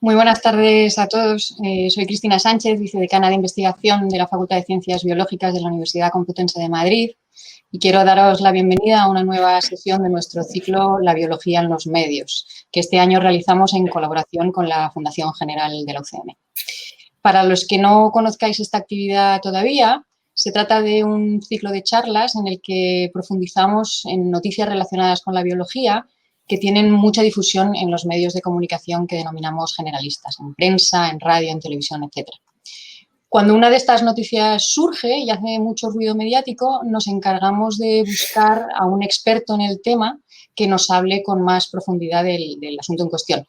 Muy buenas tardes a todos. Soy Cristina Sánchez, vicedecana de Investigación de la Facultad de Ciencias Biológicas de la Universidad Complutense de Madrid, y quiero daros la bienvenida a una nueva sesión de nuestro ciclo La biología en los medios, que este año realizamos en colaboración con la Fundación General de la UCM. Para los que no conozcáis esta actividad todavía, se trata de un ciclo de charlas en el que profundizamos en noticias relacionadas con la biología que tienen mucha difusión en los medios de comunicación que denominamos generalistas, en prensa, en radio, en televisión, etc. Cuando una de estas noticias surge y hace mucho ruido mediático, nos encargamos de buscar a un experto en el tema que nos hable con más profundidad del asunto en cuestión.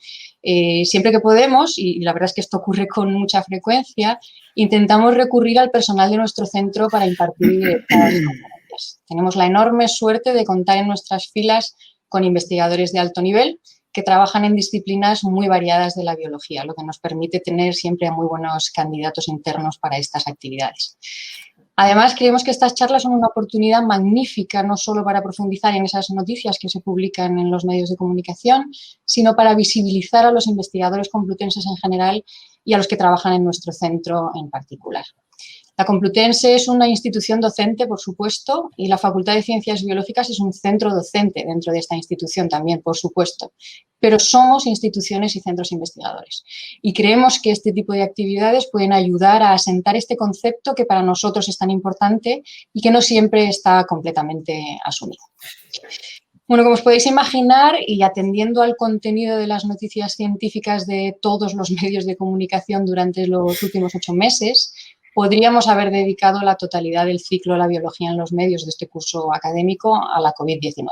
Siempre que podemos, y la verdad es que esto ocurre con mucha frecuencia, intentamos recurrir al personal de nuestro centro para impartir estas conferencias. Tenemos la enorme suerte de contar en nuestras filas con investigadores de alto nivel que trabajan en disciplinas muy variadas de la biología, lo que nos permite tener siempre a muy buenos candidatos internos para estas actividades. Además, creemos que estas charlas son una oportunidad magnífica no solo para profundizar en esas noticias que se publican en los medios de comunicación, sino para visibilizar a los investigadores complutenses en general y a los que trabajan en nuestro centro en particular. La Complutense es una institución docente, por supuesto, y la Facultad de Ciencias Biológicas es un centro docente dentro de esta institución también, por supuesto. Pero somos instituciones y centros investigadores. Y creemos que este tipo de actividades pueden ayudar a asentar este concepto que para nosotros es tan importante y que no siempre está completamente asumido. Bueno, como os podéis imaginar, y atendiendo al contenido de las noticias científicas de todos los medios de comunicación durante los últimos 8 meses, podríamos haber dedicado la totalidad del ciclo La biología en los medios de este curso académico a la COVID-19.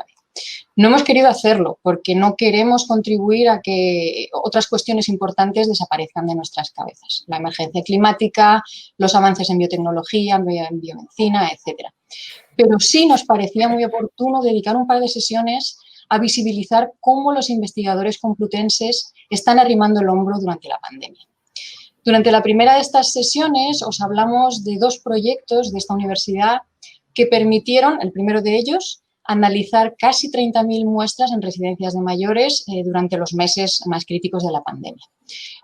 No hemos querido hacerlo porque no queremos contribuir a que otras cuestiones importantes desaparezcan de nuestras cabezas. La emergencia climática, los avances en biotecnología, en biomedicina, etc. Pero sí nos parecía muy oportuno dedicar un par de sesiones a visibilizar cómo los investigadores complutenses están arrimando el hombro durante la pandemia. Durante la primera de estas sesiones os hablamos de 2 proyectos de esta universidad que permitieron, el primero de ellos, analizar casi 30.000 muestras en residencias de mayores durante los meses más críticos de la pandemia.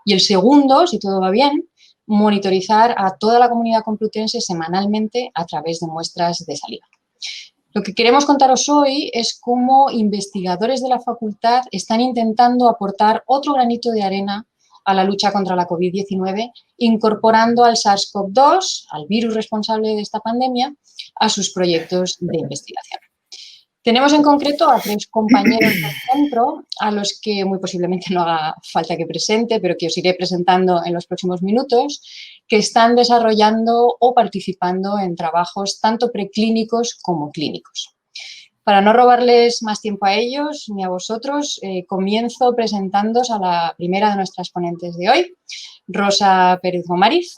Y el segundo, si todo va bien, monitorizar a toda la comunidad complutense semanalmente a través de muestras de saliva. Lo que queremos contaros hoy es cómo investigadores de la facultad están intentando aportar otro granito de arena a la lucha contra la COVID-19, incorporando al SARS-CoV-2, al virus responsable de esta pandemia, a sus proyectos de investigación. Tenemos en concreto a 3 compañeros del centro, a los que muy posiblemente no haga falta que presente, pero que os iré presentando en los próximos minutos, que están desarrollando o participando en trabajos tanto preclínicos como clínicos. Para no robarles más tiempo a ellos ni a vosotros, comienzo presentándoos a la primera de nuestras ponentes de hoy, Rosa Pérez Gomariz.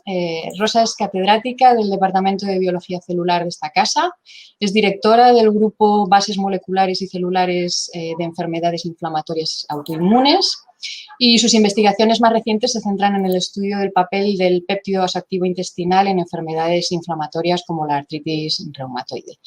Rosa es catedrática del Departamento de Biología Celular de esta casa, es directora del grupo Bases Moleculares y Celulares de Enfermedades Inflamatorias Autoinmunes, y sus investigaciones más recientes se centran en el estudio del papel del péptido vasoactivo intestinal en enfermedades inflamatorias como la artritis reumatoide.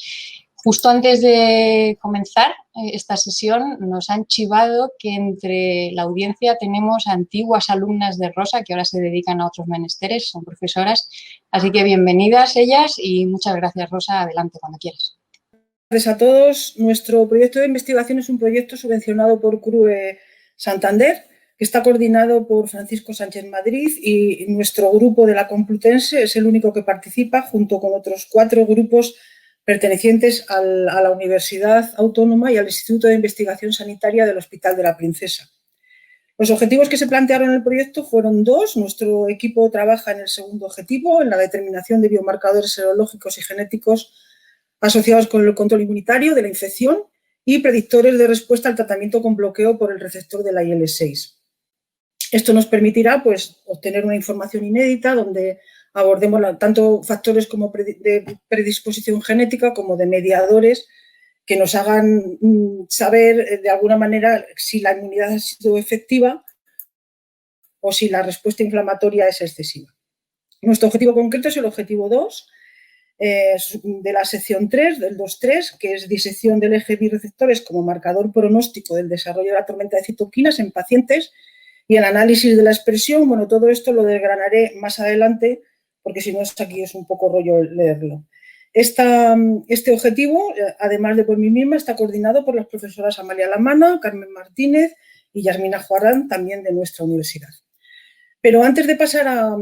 Justo antes de comenzar esta sesión nos han chivado que entre la audiencia tenemos antiguas alumnas de Rosa que ahora se dedican a otros menesteres, son profesoras, así que bienvenidas ellas y muchas gracias, Rosa. Adelante cuando quieras. Gracias a todos. Nuestro proyecto de investigación es un proyecto subvencionado por CRUE Santander, que está coordinado por Francisco Sánchez Madrid, y nuestro grupo de la Complutense es el único que participa junto con otros 4 grupos pertenecientes a la Universidad Autónoma y al Instituto de Investigación Sanitaria del Hospital de la Princesa. Los objetivos que se plantearon en el proyecto fueron 2. Nuestro equipo trabaja en el segundo objetivo, en la determinación de biomarcadores serológicos y genéticos asociados con el control inmunitario de la infección y predictores de respuesta al tratamiento con bloqueo por el receptor de la IL-6. Esto nos permitirá obtener una información inédita donde abordemos tanto factores como de predisposición genética como de mediadores que nos hagan saber de alguna manera si la inmunidad ha sido efectiva o si la respuesta inflamatoria es excesiva. Nuestro objetivo concreto es el objetivo 2 de la sección 3, del 2.3, que es disección del eje birreceptores como marcador pronóstico del desarrollo de la tormenta de citoquinas en pacientes y el análisis de la expresión. Bueno, todo esto lo desgranaré más adelante, porque si no, aquí es un poco rollo leerlo. Este objetivo, además de por mí misma, está coordinado por las profesoras Amalia Lamana, Carmen Martínez y Yasmina Juarán, también de nuestra universidad. Pero antes de pasar a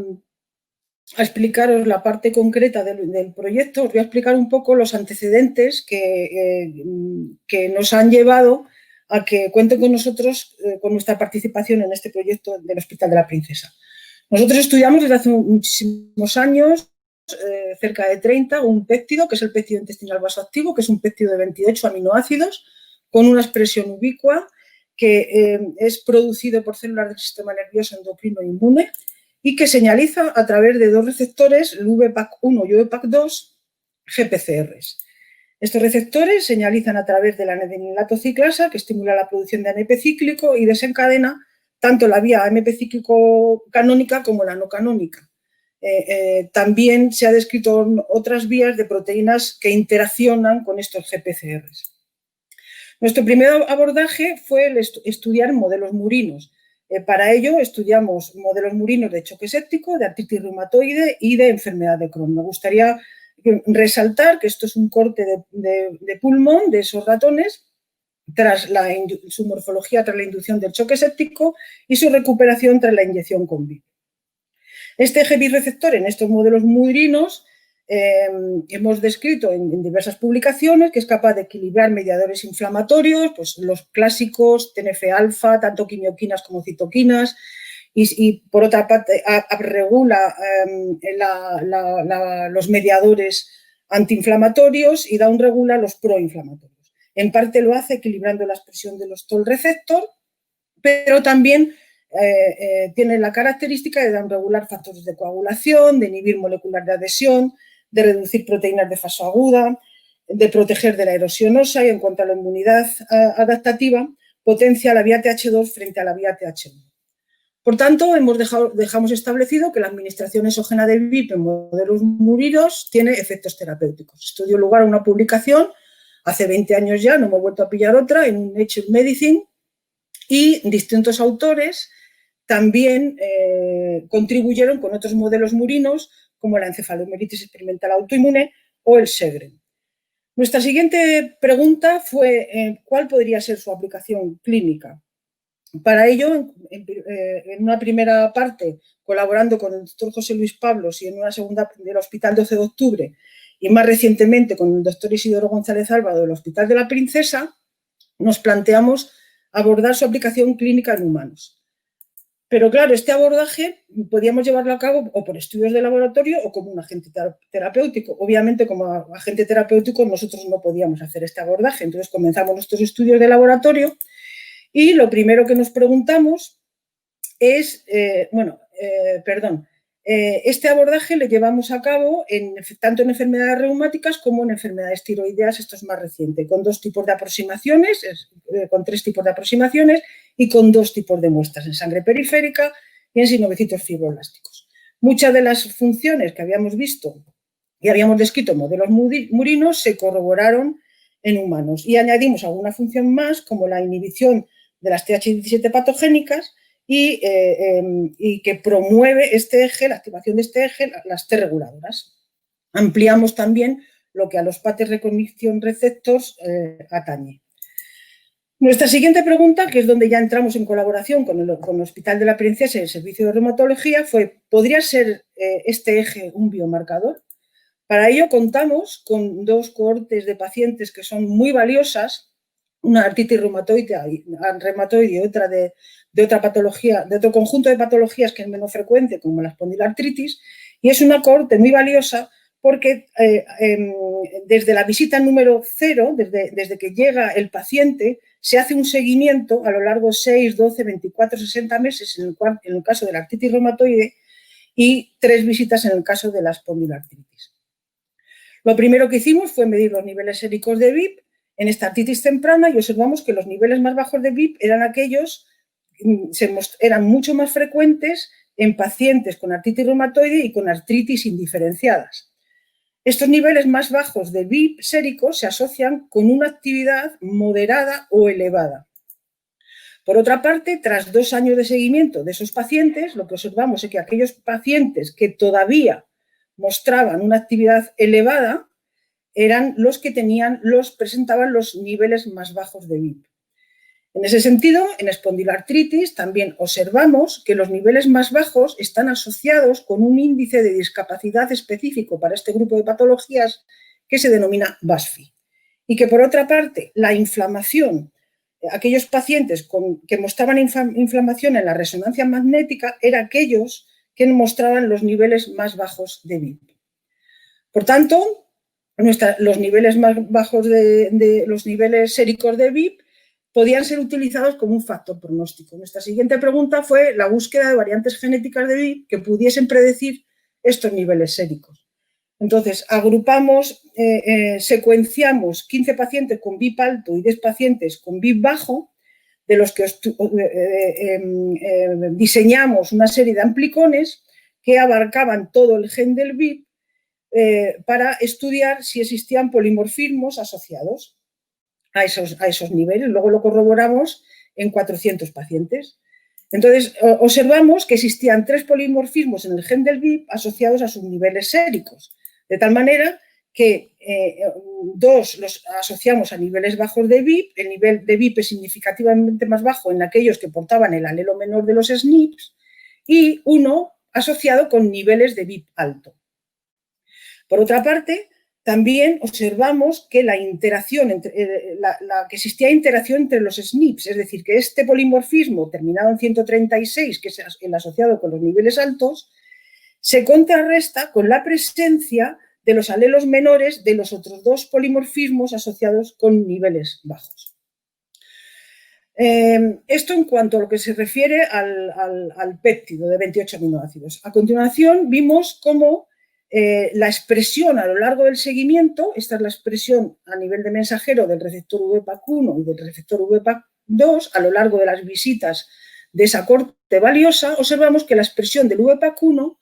explicaros la parte concreta del proyecto, os voy a explicar un poco los antecedentes que nos han llevado a que cuenten con nosotros, con nuestra participación en este proyecto del Hospital de la Princesa. Nosotros estudiamos desde hace muchísimos años, cerca de 30, un péptido, que es el péptido intestinal vasoactivo, que es un péptido de 28 aminoácidos, con una expresión ubicua, que es producido por células del sistema nervioso endocrino inmune y que señaliza a través de dos receptores, el VPAC1 y VPAC2, GPCRs. Estos receptores señalizan a través de la adeninilato ciclasa, que estimula la producción de ANP cíclico y desencadena tanto la vía AMP cíclico canónica como la no canónica. También se ha descrito otras vías de proteínas que interaccionan con estos GPCRs. Nuestro primer abordaje fue el estudiar modelos murinos. Para ello estudiamos modelos murinos de choque séptico, de artritis reumatoide y de enfermedad de Crohn. Me gustaría resaltar que esto es un corte de pulmón de esos ratones tras su morfología tras la inducción del choque séptico y su recuperación tras la inyección con VIP. Este eje birreceptor en estos modelos murinos hemos descrito en diversas publicaciones que es capaz de equilibrar mediadores inflamatorios, pues los clásicos TNF-alfa, tanto quimioquinas como citoquinas, y por otra parte regula los mediadores antiinflamatorios y downregula los proinflamatorios. En parte lo hace equilibrando la expresión de los Toll receptor, pero también tiene la característica de downregular factores de coagulación, de inhibir molecular de adhesión, de reducir proteínas de fase aguda, de proteger de la erosión ósea y en cuanto a la inmunidad adaptativa, potencia la vía TH2 frente a la vía TH1. Por tanto, dejamos establecido que la administración exógena del VIP en modelos murinos tiene efectos terapéuticos. Esto dio lugar a una publicación hace 20 años ya, no me he vuelto a pillar otra, en un Nature Medicine, y distintos autores también contribuyeron con otros modelos murinos como la encefalomielitis experimental autoinmune o el Sjögren. Nuestra siguiente pregunta fue ¿cuál podría ser su aplicación clínica? Para ello, en una primera parte, colaborando con el doctor José Luis Pablos y en una segunda del Hospital 12 de Octubre y más recientemente con el doctor Isidoro González Álvaro del Hospital de la Princesa, nos planteamos abordar su aplicación clínica en humanos. Pero claro, este abordaje podíamos llevarlo a cabo o por estudios de laboratorio o como un agente terapéutico. Obviamente, como agente terapéutico nosotros no podíamos hacer este abordaje, entonces comenzamos nuestros estudios de laboratorio y lo primero que nos preguntamos es, este abordaje lo llevamos a cabo tanto en enfermedades reumáticas como en enfermedades tiroideas, esto es más reciente, con dos tipos de aproximaciones, con 3 tipos de aproximaciones y con 2 tipos de muestras, en sangre periférica y en sinovecitos fibroblásticos. Muchas de las funciones que habíamos visto y habíamos descrito en modelos murinos se corroboraron en humanos y añadimos alguna función más como la inhibición de las TH17 patogénicas y que promueve este eje, la activación de este eje, las T reguladoras. Ampliamos también lo que a los pathway recognition receptors atañe. Nuestra siguiente pregunta, que es donde ya entramos en colaboración con el Hospital de la Princesa y el Servicio de Reumatología, fue, ¿podría ser este eje un biomarcador? Para ello contamos con 2 cohortes de pacientes que son muy valiosas, una artritis reumatoide y otra de otra patología, de otro conjunto de patologías que es menos frecuente, como la espondiloartritis, y es una cohorte muy valiosa porque desde la visita número 0, desde que llega el paciente, se hace un seguimiento a lo largo de 6, 12, 24, 60 meses en el caso de la artritis reumatoide y 3 visitas en el caso de la espondiloartritis. Lo primero que hicimos fue medir los niveles séricos de VIP en esta artritis temprana y observamos que los niveles más bajos de VIP eran eran mucho más frecuentes en pacientes con artritis reumatoide y con artritis indiferenciadas. Estos niveles más bajos de VIP sérico se asocian con una actividad moderada o elevada. Por otra parte, tras 2 años de seguimiento de esos pacientes, lo que observamos es que aquellos pacientes que todavía mostraban una actividad elevada eran los que presentaban los niveles más bajos de VIP. En ese sentido, en espondiloartritis también observamos que los niveles más bajos están asociados con un índice de discapacidad específico para este grupo de patologías que se denomina BASFI. Y que, por otra parte, la inflamación, aquellos pacientes que mostraban inflamación en la resonancia magnética eran aquellos que mostraban los niveles más bajos de VIP. Por tanto, los niveles más bajos de los niveles séricos de VIP podían ser utilizados como un factor pronóstico. Nuestra siguiente pregunta fue la búsqueda de variantes genéticas de VIP que pudiesen predecir estos niveles séricos. Entonces, secuenciamos 15 pacientes con VIP alto y 10 pacientes con VIP bajo, de los que diseñamos una serie de amplicones que abarcaban todo el gen del VIP para estudiar si existían polimorfismos asociados a esos niveles. Luego lo corroboramos en 400 pacientes. Entonces, observamos que existían 3 polimorfismos en el gen del VIP asociados a sus niveles séricos, de tal manera que 2 los asociamos a niveles bajos de VIP, el nivel de VIP es significativamente más bajo en aquellos que portaban el alelo menor de los SNPs, y 1 asociado con niveles de VIP alto. Por otra parte, también observamos que que existía interacción entre los SNPs, es decir, que este polimorfismo terminado en 136, que es el asociado con los niveles altos, se contrarresta con la presencia de los alelos menores de los otros 2 polimorfismos asociados con niveles bajos. Esto en cuanto a lo que se refiere al péptido de 28 aminoácidos. A continuación vimos cómo la expresión a lo largo del seguimiento, esta es la expresión a nivel de mensajero del receptor VPAC1 y del receptor VPAC2 a lo largo de las visitas de esa corte valiosa, observamos que la expresión del VPAC1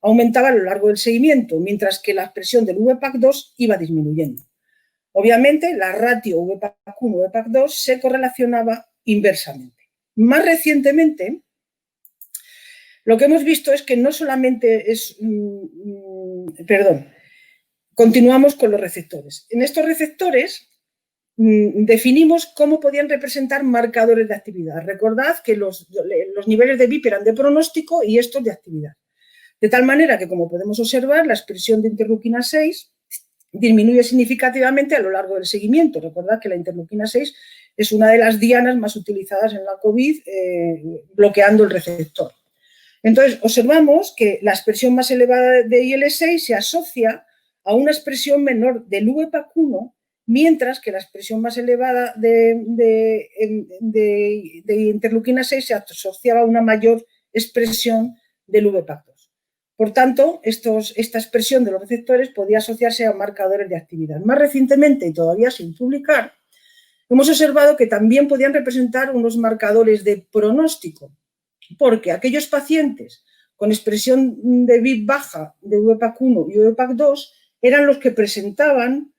aumentaba a lo largo del seguimiento, mientras que la expresión del VPAC2 iba disminuyendo. Obviamente, la ratio VPAC1-VPAC2 se correlacionaba inversamente. Más recientemente, lo que hemos visto es que no solamente continuamos con los receptores. En estos receptores definimos cómo podían representar marcadores de actividad. Recordad que los niveles de VIP eran de pronóstico y estos de actividad. De tal manera que, como podemos observar, la expresión de interleuquina 6 disminuye significativamente a lo largo del seguimiento. Recordad que la interleuquina 6 es una de las dianas más utilizadas en la COVID, bloqueando el receptor. Entonces, observamos que la expresión más elevada de IL-6 se asocia a una expresión menor del VPAC1, mientras que la expresión más elevada de interleuquina 6 se asociaba a una mayor expresión del VPAC2. Por tanto, esta expresión de los receptores podía asociarse a marcadores de actividad. Más recientemente, y todavía sin publicar, hemos observado que también podían representar unos marcadores de pronóstico, porque aquellos pacientes con expresión de VIP baja de VPAC1 y VPAC2 eran los que presentaban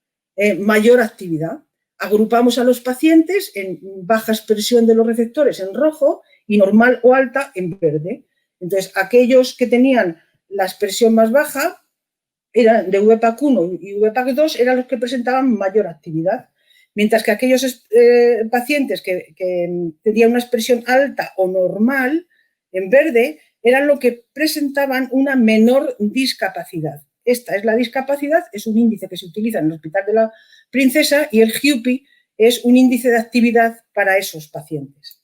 mayor actividad. Agrupamos a los pacientes en baja expresión de los receptores en rojo y normal o alta en verde. Entonces, aquellos que tenían la expresión más baja eran de VPAC1 y VPAC2 eran los que presentaban mayor actividad, mientras que aquellos pacientes que tenían una expresión alta o normal en verde eran los que presentaban una menor discapacidad. Esta es la discapacidad, es un índice que se utiliza en el Hospital de la Princesa, y el HUPI es un índice de actividad para esos pacientes.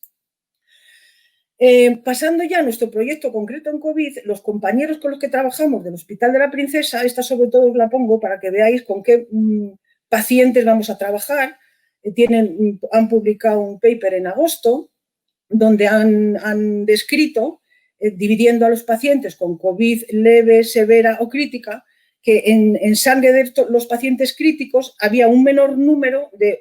Pasando ya a nuestro proyecto concreto en COVID, los compañeros con los que trabajamos del Hospital de la Princesa, esta sobre todo os la pongo para que veáis con qué pacientes vamos a trabajar. Han publicado un paper en agosto donde han descrito, dividiendo a los pacientes con COVID leve, severa o crítica, que en sangre de los pacientes críticos había un menor número de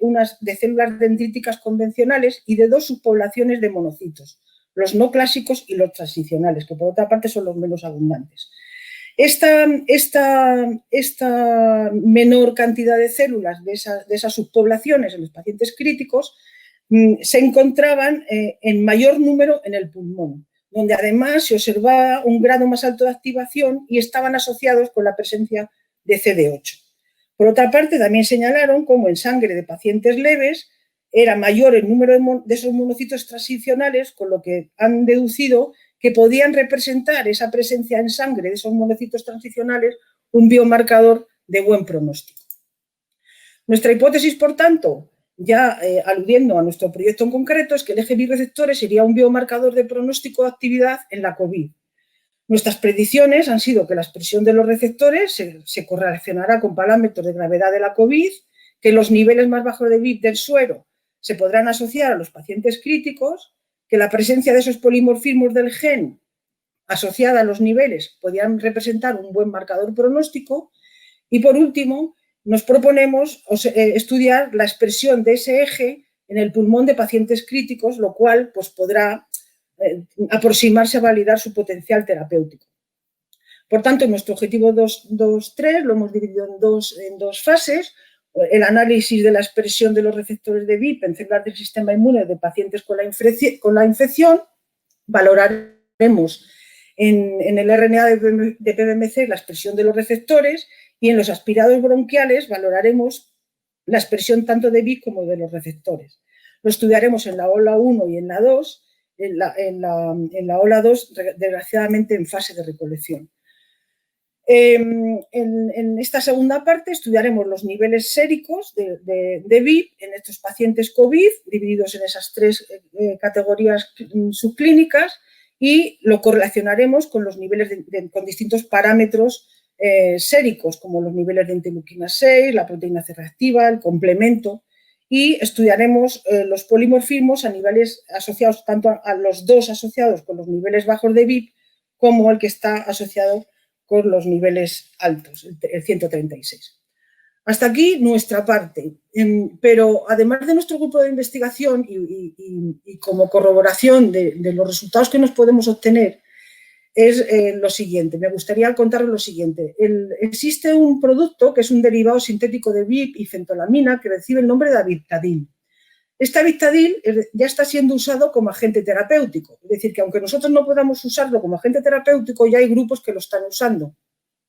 células dendríticas convencionales y de 2 subpoblaciones de monocitos, los no clásicos y los transicionales, que por otra parte son los menos abundantes. Esta menor cantidad de células de esas subpoblaciones en los pacientes críticos se encontraban en mayor número en el pulmón, donde además se observaba un grado más alto de activación y estaban asociados con la presencia de CD8. Por otra parte, también señalaron cómo en sangre de pacientes leves era mayor el número de esos monocitos transicionales, con lo que han deducido que podían representar esa presencia en sangre de esos monocitos transicionales un biomarcador de buen pronóstico. Nuestra hipótesis, por tanto, ya aludiendo a nuestro proyecto en concreto, es que el eje birreceptores sería un biomarcador de pronóstico de actividad en la COVID. Nuestras predicciones han sido que la expresión de los receptores se correlacionará con parámetros de gravedad de la COVID, que los niveles más bajos de BIP del suero se podrán asociar a los pacientes críticos, que la presencia de esos polimorfismos del gen asociada a los niveles podrían representar un buen marcador pronóstico y, por último, nos proponemos estudiar la expresión de ese eje en el pulmón de pacientes críticos, lo cual pues, podrá aproximarse a validar su potencial terapéutico. Por tanto, nuestro objetivo 2.3 lo hemos dividido en dos fases. El análisis de la expresión de los receptores de BIP en células del sistema inmune de pacientes con la infección. Valoraremos en el RNA de PBMC la expresión de los receptores y en los aspirados bronquiales valoraremos la expresión tanto de BIP como de los receptores. Lo estudiaremos en la ola 1 y en la 2, en la ola 2, desgraciadamente, en fase de recolección. En esta segunda parte estudiaremos los niveles séricos de VIP en estos pacientes COVID, divididos en esas tres categorías subclínicas, y lo correlacionaremos con los niveles con distintos parámetros séricos, como los niveles de interleuquina 6, la proteína C reactiva, el complemento, y estudiaremos los polimorfismos a niveles asociados tanto a los dos asociados con los niveles bajos de VIP como el que está asociado con los niveles altos, el 136. Hasta aquí nuestra parte, pero además de nuestro grupo de investigación y como corroboración de los resultados que nos podemos obtener, es lo siguiente. Me gustaría contaros lo siguiente. Existe un producto que es un derivado sintético de VIP y fentolamina que recibe el nombre de Avictadil. Este Avictadil ya está siendo usado como agente terapéutico, es decir, que aunque nosotros no podamos usarlo como agente terapéutico, ya hay grupos que lo están usando.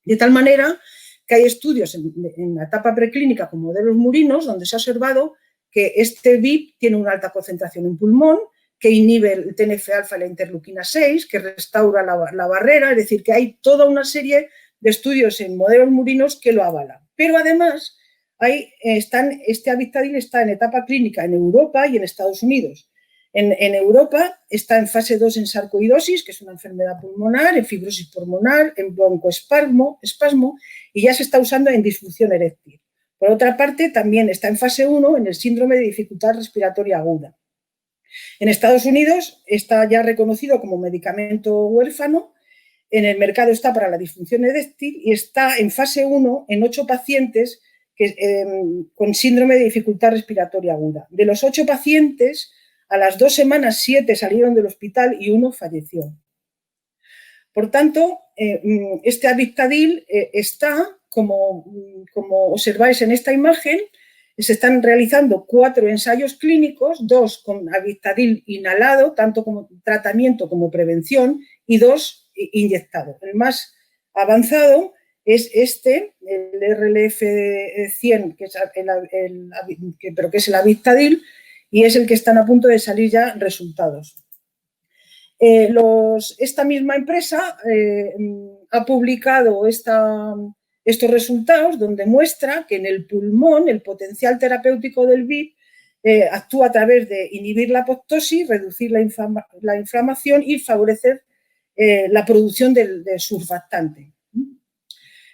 De tal manera que hay estudios en la etapa preclínica con modelos murinos donde se ha observado que este VIP tiene una alta concentración en pulmón, que inhibe el TNF-alfa y la interleuquina 6, que restaura la barrera, es decir, que hay toda una serie de estudios en modelos murinos que lo avalan. Pero además, este Avictadil está en etapa clínica en Europa y en Estados Unidos. En Europa está en fase 2 en sarcoidosis, que es una enfermedad pulmonar, en fibrosis pulmonar, en broncoespasmo, y ya se está usando en disfunción eréctil. Por otra parte, también está en fase 1 en el síndrome de dificultad respiratoria aguda. En Estados Unidos está ya reconocido como medicamento huérfano, en el mercado está para la disfunción eréctil y está en fase 1 en 8 pacientes con síndrome de dificultad respiratoria aguda. De los 8 pacientes, a las 2 semanas 7 salieron del hospital y 1 falleció. Por tanto, este Avictadil está, como observáis en esta imagen, se están realizando 4 ensayos clínicos, 2 con Avictadil inhalado, tanto como tratamiento como prevención, y 2 inyectados. El más avanzado es este, el RLF-100, pero que es el Avictadil, y es el que están a punto de salir ya resultados. Esta misma empresa ha publicado estos resultados donde muestra que en el pulmón el potencial terapéutico del VIP actúa a través de inhibir la apoptosis, reducir la inflamación y favorecer la producción de surfactante.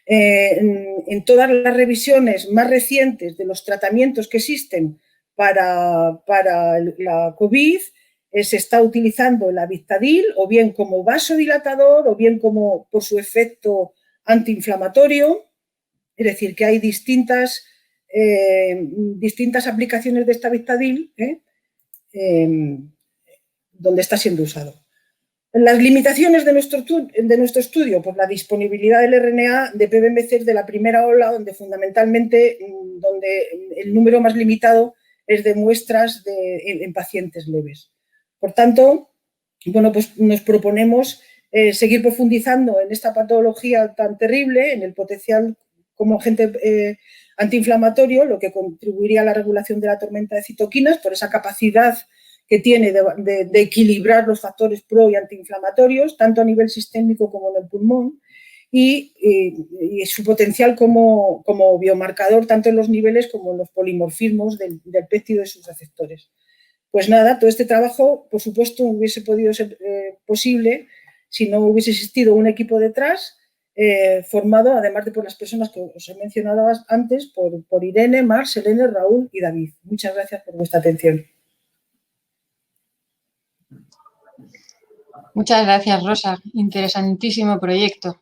En todas las revisiones más recientes de los tratamientos que existen para la COVID, se está utilizando el Avictadil o bien como vasodilatador o bien como por su efecto antiinflamatorio, es decir, que hay distintas aplicaciones de este Avictadil donde está siendo usado. Las limitaciones de nuestro estudio, pues la disponibilidad del RNA de PBMC de la primera ola, donde fundamentalmente el número más limitado es de muestras en pacientes leves. Por tanto, bueno, pues nos proponemos seguir profundizando en esta patología tan terrible, en el potencial como agente antiinflamatorio, lo que contribuiría a la regulación de la tormenta de citoquinas por esa capacidad que tiene de equilibrar los factores pro y antiinflamatorios, tanto a nivel sistémico como en el pulmón, y su potencial como biomarcador, tanto en los niveles como en los polimorfismos del péptido de sus receptores. Pues nada, todo este trabajo, por supuesto, hubiese podido ser posible si no hubiese existido un equipo detrás, formado, además de por las personas que os he mencionado antes, por Irene, Mar, Selene, Raúl y David. Muchas gracias por vuestra atención. Muchas gracias, Rosa. Interesantísimo proyecto.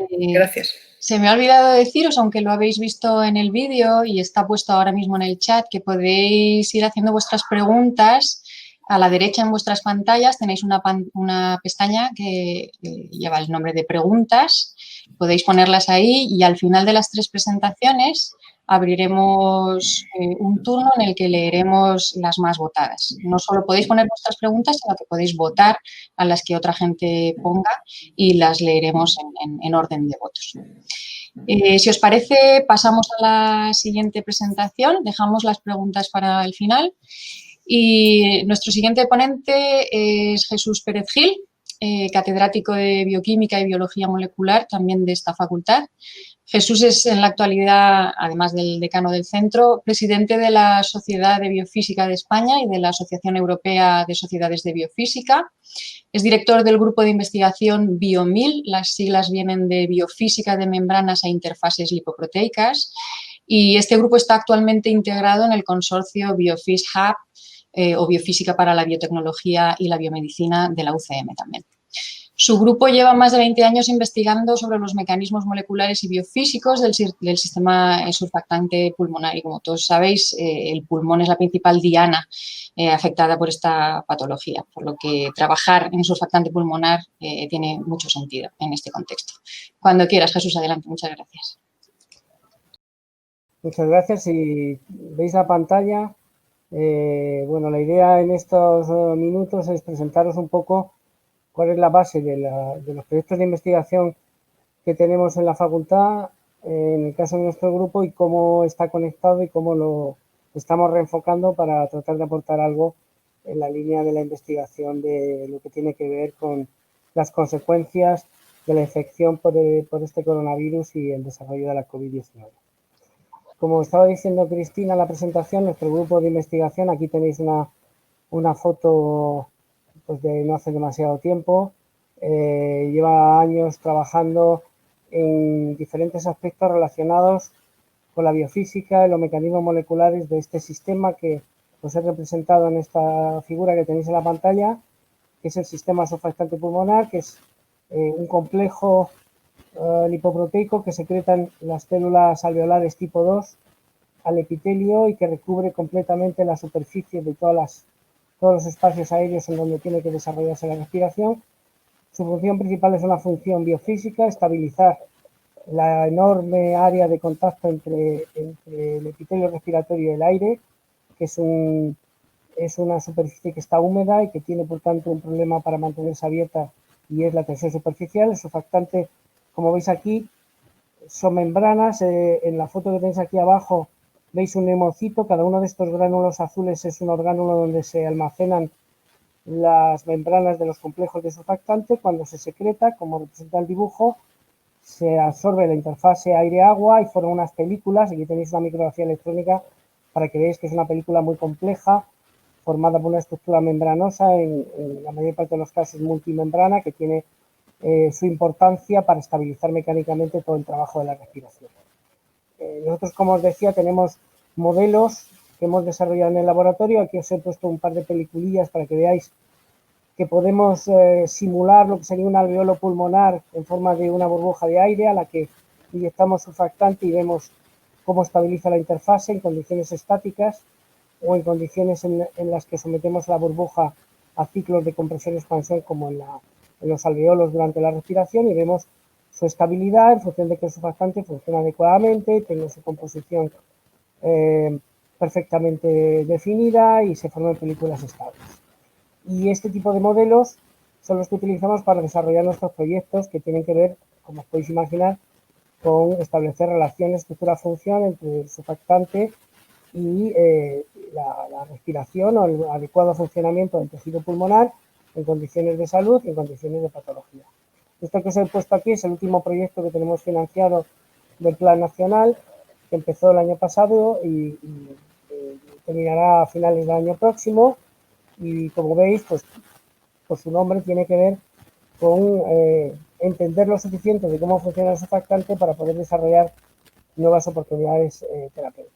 Gracias. Se me ha olvidado deciros, aunque lo habéis visto en el vídeo y está puesto ahora mismo en el chat, que podéis ir haciendo vuestras preguntas. A la derecha en vuestras pantallas tenéis una pestaña que lleva el nombre de preguntas. Podéis ponerlas ahí y al final de las 3 presentaciones abriremos un turno en el que leeremos las más votadas. No solo podéis poner vuestras preguntas, sino que podéis votar a las que otra gente ponga y las leeremos en orden de votos. Si os parece, pasamos a la siguiente presentación. Dejamos las preguntas para el final. Y nuestro siguiente ponente es Jesús Pérez Gil, catedrático de Bioquímica y Biología Molecular, también de esta facultad. Jesús es en la actualidad, además del decano del centro, presidente de la Sociedad de Biofísica de España y de la Asociación Europea de Sociedades de Biofísica. Es director del grupo de investigación BioMil, las siglas vienen de Biofísica de Membranas e Interfases Lipoproteicas, y este grupo está actualmente integrado en el consorcio BioFis Hub o Biofísica para la Biotecnología y la Biomedicina de la UCM también. Su grupo lleva más de 20 años investigando sobre los mecanismos moleculares y biofísicos del sistema surfactante pulmonar y, como todos sabéis, el pulmón es la principal diana afectada por esta patología, por lo que trabajar en surfactante pulmonar tiene mucho sentido en este contexto. Cuando quieras, Jesús, adelante. Muchas gracias. Muchas gracias. Si veis la pantalla, bueno, la idea en estos minutos es presentaros un poco cuál es la base de los proyectos de investigación que tenemos en la facultad, en el caso de nuestro grupo, y cómo está conectado y cómo lo estamos reenfocando para tratar de aportar algo en la línea de la investigación de lo que tiene que ver con las consecuencias de la infección por este coronavirus y el desarrollo de la COVID-19. Como estaba diciendo Cristina en la presentación, nuestro grupo de investigación, aquí tenéis una foto pues de no hace demasiado tiempo, lleva años trabajando en diferentes aspectos relacionados con la biofísica y los mecanismos moleculares de este sistema que os he representado en esta figura que tenéis en la pantalla, que es el sistema surfactante pulmonar, que es un complejo lipoproteico que secretan las células alveolares tipo 2 al epitelio y que recubre completamente la superficie de todos los espacios aéreos en donde tiene que desarrollarse la respiración. Su función principal es una función biofísica, estabilizar la enorme área de contacto entre el epitelio respiratorio y el aire, que es una superficie que está húmeda y que tiene, por tanto, un problema para mantenerse abierta, y es la tensión superficial. El surfactante, como veis aquí, son membranas. En la foto que tenéis aquí abajo veis un hemocito. Cada uno de estos gránulos azules es un orgánulo donde se almacenan las membranas de los complejos de surfactante. Cuando se secreta, como representa el dibujo, se absorbe la interfase aire-agua y forma unas películas. Aquí tenéis una micrografía electrónica para que veáis que es una película muy compleja, formada por una estructura membranosa, en la mayor parte de los casos multimembrana, que tiene su importancia para estabilizar mecánicamente todo el trabajo de la respiración. Nosotros, como os decía, tenemos modelos que hemos desarrollado en el laboratorio. Aquí os he puesto un par de peliculillas para que veáis que podemos simular lo que sería un alveolo pulmonar en forma de una burbuja de aire a la que inyectamos surfactante y vemos cómo estabiliza la interfase en condiciones estáticas o en condiciones en las que sometemos la burbuja a ciclos de compresión-expansión como en los alveolos durante la respiración, y vemos su estabilidad en función de que el surfactante funciona adecuadamente, tenga su composición perfectamente definida y se forman películas estables. Y este tipo de modelos son los que utilizamos para desarrollar nuestros proyectos, que tienen que ver, como os podéis imaginar, con establecer relaciones estructura-función entre el surfactante y la respiración o el adecuado funcionamiento del tejido pulmonar en condiciones de salud y en condiciones de patología. Esto que os he puesto aquí es el último proyecto que tenemos financiado del Plan Nacional, que empezó el año pasado y terminará a finales del año próximo. Y como veis, pues por su nombre tiene que ver con entender lo suficiente de cómo funciona el surfactante para poder desarrollar nuevas oportunidades terapéuticas.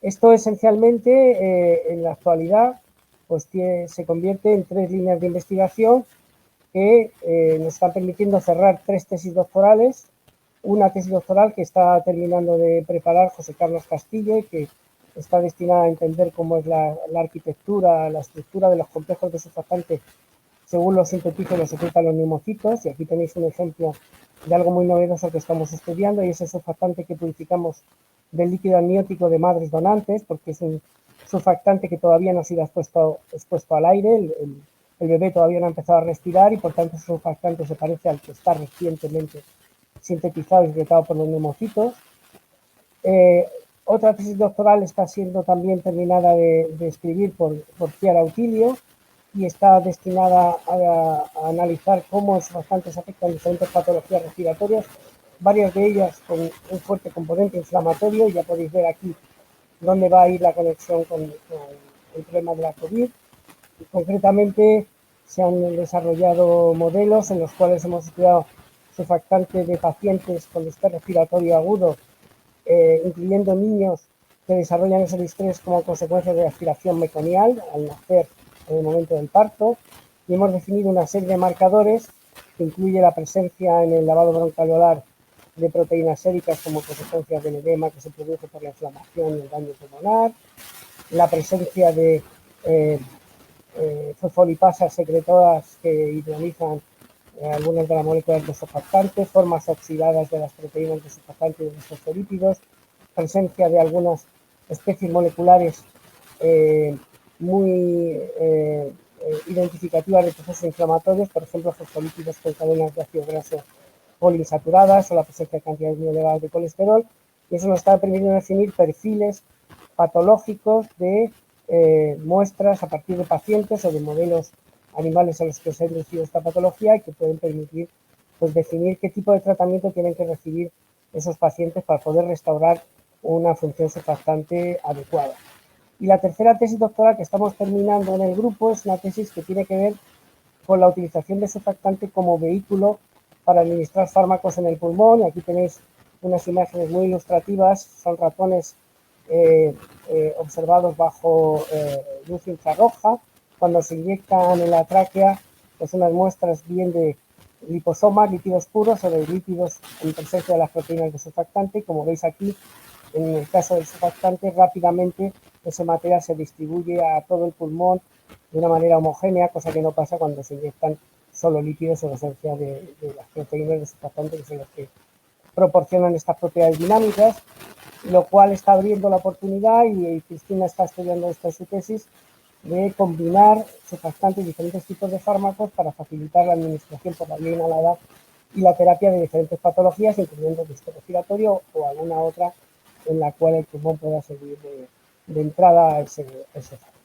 Esto esencialmente en la actualidad pues se convierte en 3 líneas de investigación que nos están permitiendo cerrar 3 tesis doctorales. Una tesis doctoral que está terminando de preparar José Carlos Castillo y que está destinada a entender cómo es la arquitectura, la estructura de los complejos de surfactante según los sintetiza y los secretan los neumocitos. Y aquí tenéis un ejemplo de algo muy novedoso que estamos estudiando, y es el surfactante que purificamos del líquido amniótico de madres donantes, porque es un surfactante que todavía no ha sido expuesto al aire, el bebé todavía no ha empezado a respirar y por tanto ese surfactante se parece al que está recientemente sintetizado y secretado por los neumocitos. Otra tesis doctoral está siendo también terminada de escribir por Chiara Utilio y está destinada a analizar cómo los surfactantes afectan diferentes patologías respiratorias, varias de ellas con un fuerte componente inflamatorio, y ya podéis ver aquí dónde va a ir la conexión con el problema de la COVID. Y concretamente se han desarrollado modelos en los cuales hemos estudiado surfactantes de pacientes con distrés respiratorio agudo, incluyendo niños que desarrollan ese distrés como consecuencia de aspiración meconial al nacer en el momento del parto, y hemos definido una serie de marcadores que incluye la presencia en el lavado broncoalveolar de proteínas séricas como consecuencia del edema que se produce por la inflamación y el daño pulmonar, la presencia de fosfolipasas secretoras que hidrolizan algunas de las moléculas de surfactantes, formas oxidadas de las proteínas de surfactante y de los fosfolípidos, presencia de algunas especies moleculares muy identificativas de procesos inflamatorios, por ejemplo, fosfolípidos con cadenas de ácido graso poliinsaturadas o la presencia de cantidades muy elevadas de colesterol, y eso nos está permitiendo definir perfiles patológicos de muestras a partir de pacientes o de modelos animales a los que se ha inducido esta patología, y que pueden permitir pues definir qué tipo de tratamiento tienen que recibir esos pacientes para poder restaurar una función surfactante adecuada. Y la tercera tesis doctoral que estamos terminando en el grupo es una tesis que tiene que ver con la utilización de surfactante como vehículo para administrar fármacos en el pulmón. Y aquí tenéis unas imágenes muy ilustrativas, son ratones observados bajo luz infrarroja, cuando se inyectan en la tráquea pues unas muestras bien de liposomas, lípidos puros, o de lípidos en presencia de las proteínas de surfactante. Como veis aquí, en el caso del surfactante, rápidamente ese material se distribuye a todo el pulmón de una manera homogénea, cosa que no pasa cuando se inyectan solo lípidos en ausencia de las proteínas de surfactante, que son las que proporcionan estas propiedades dinámicas, lo cual está abriendo la oportunidad, y Cristina está estudiando esto en su tesis, de combinar surfactantes y diferentes tipos de fármacos para facilitar la administración por la vía inhalada y la terapia de diferentes patologías, incluyendo el distrés respiratorio o alguna otra en la cual el pulmón pueda servir de entrada a ese fármaco.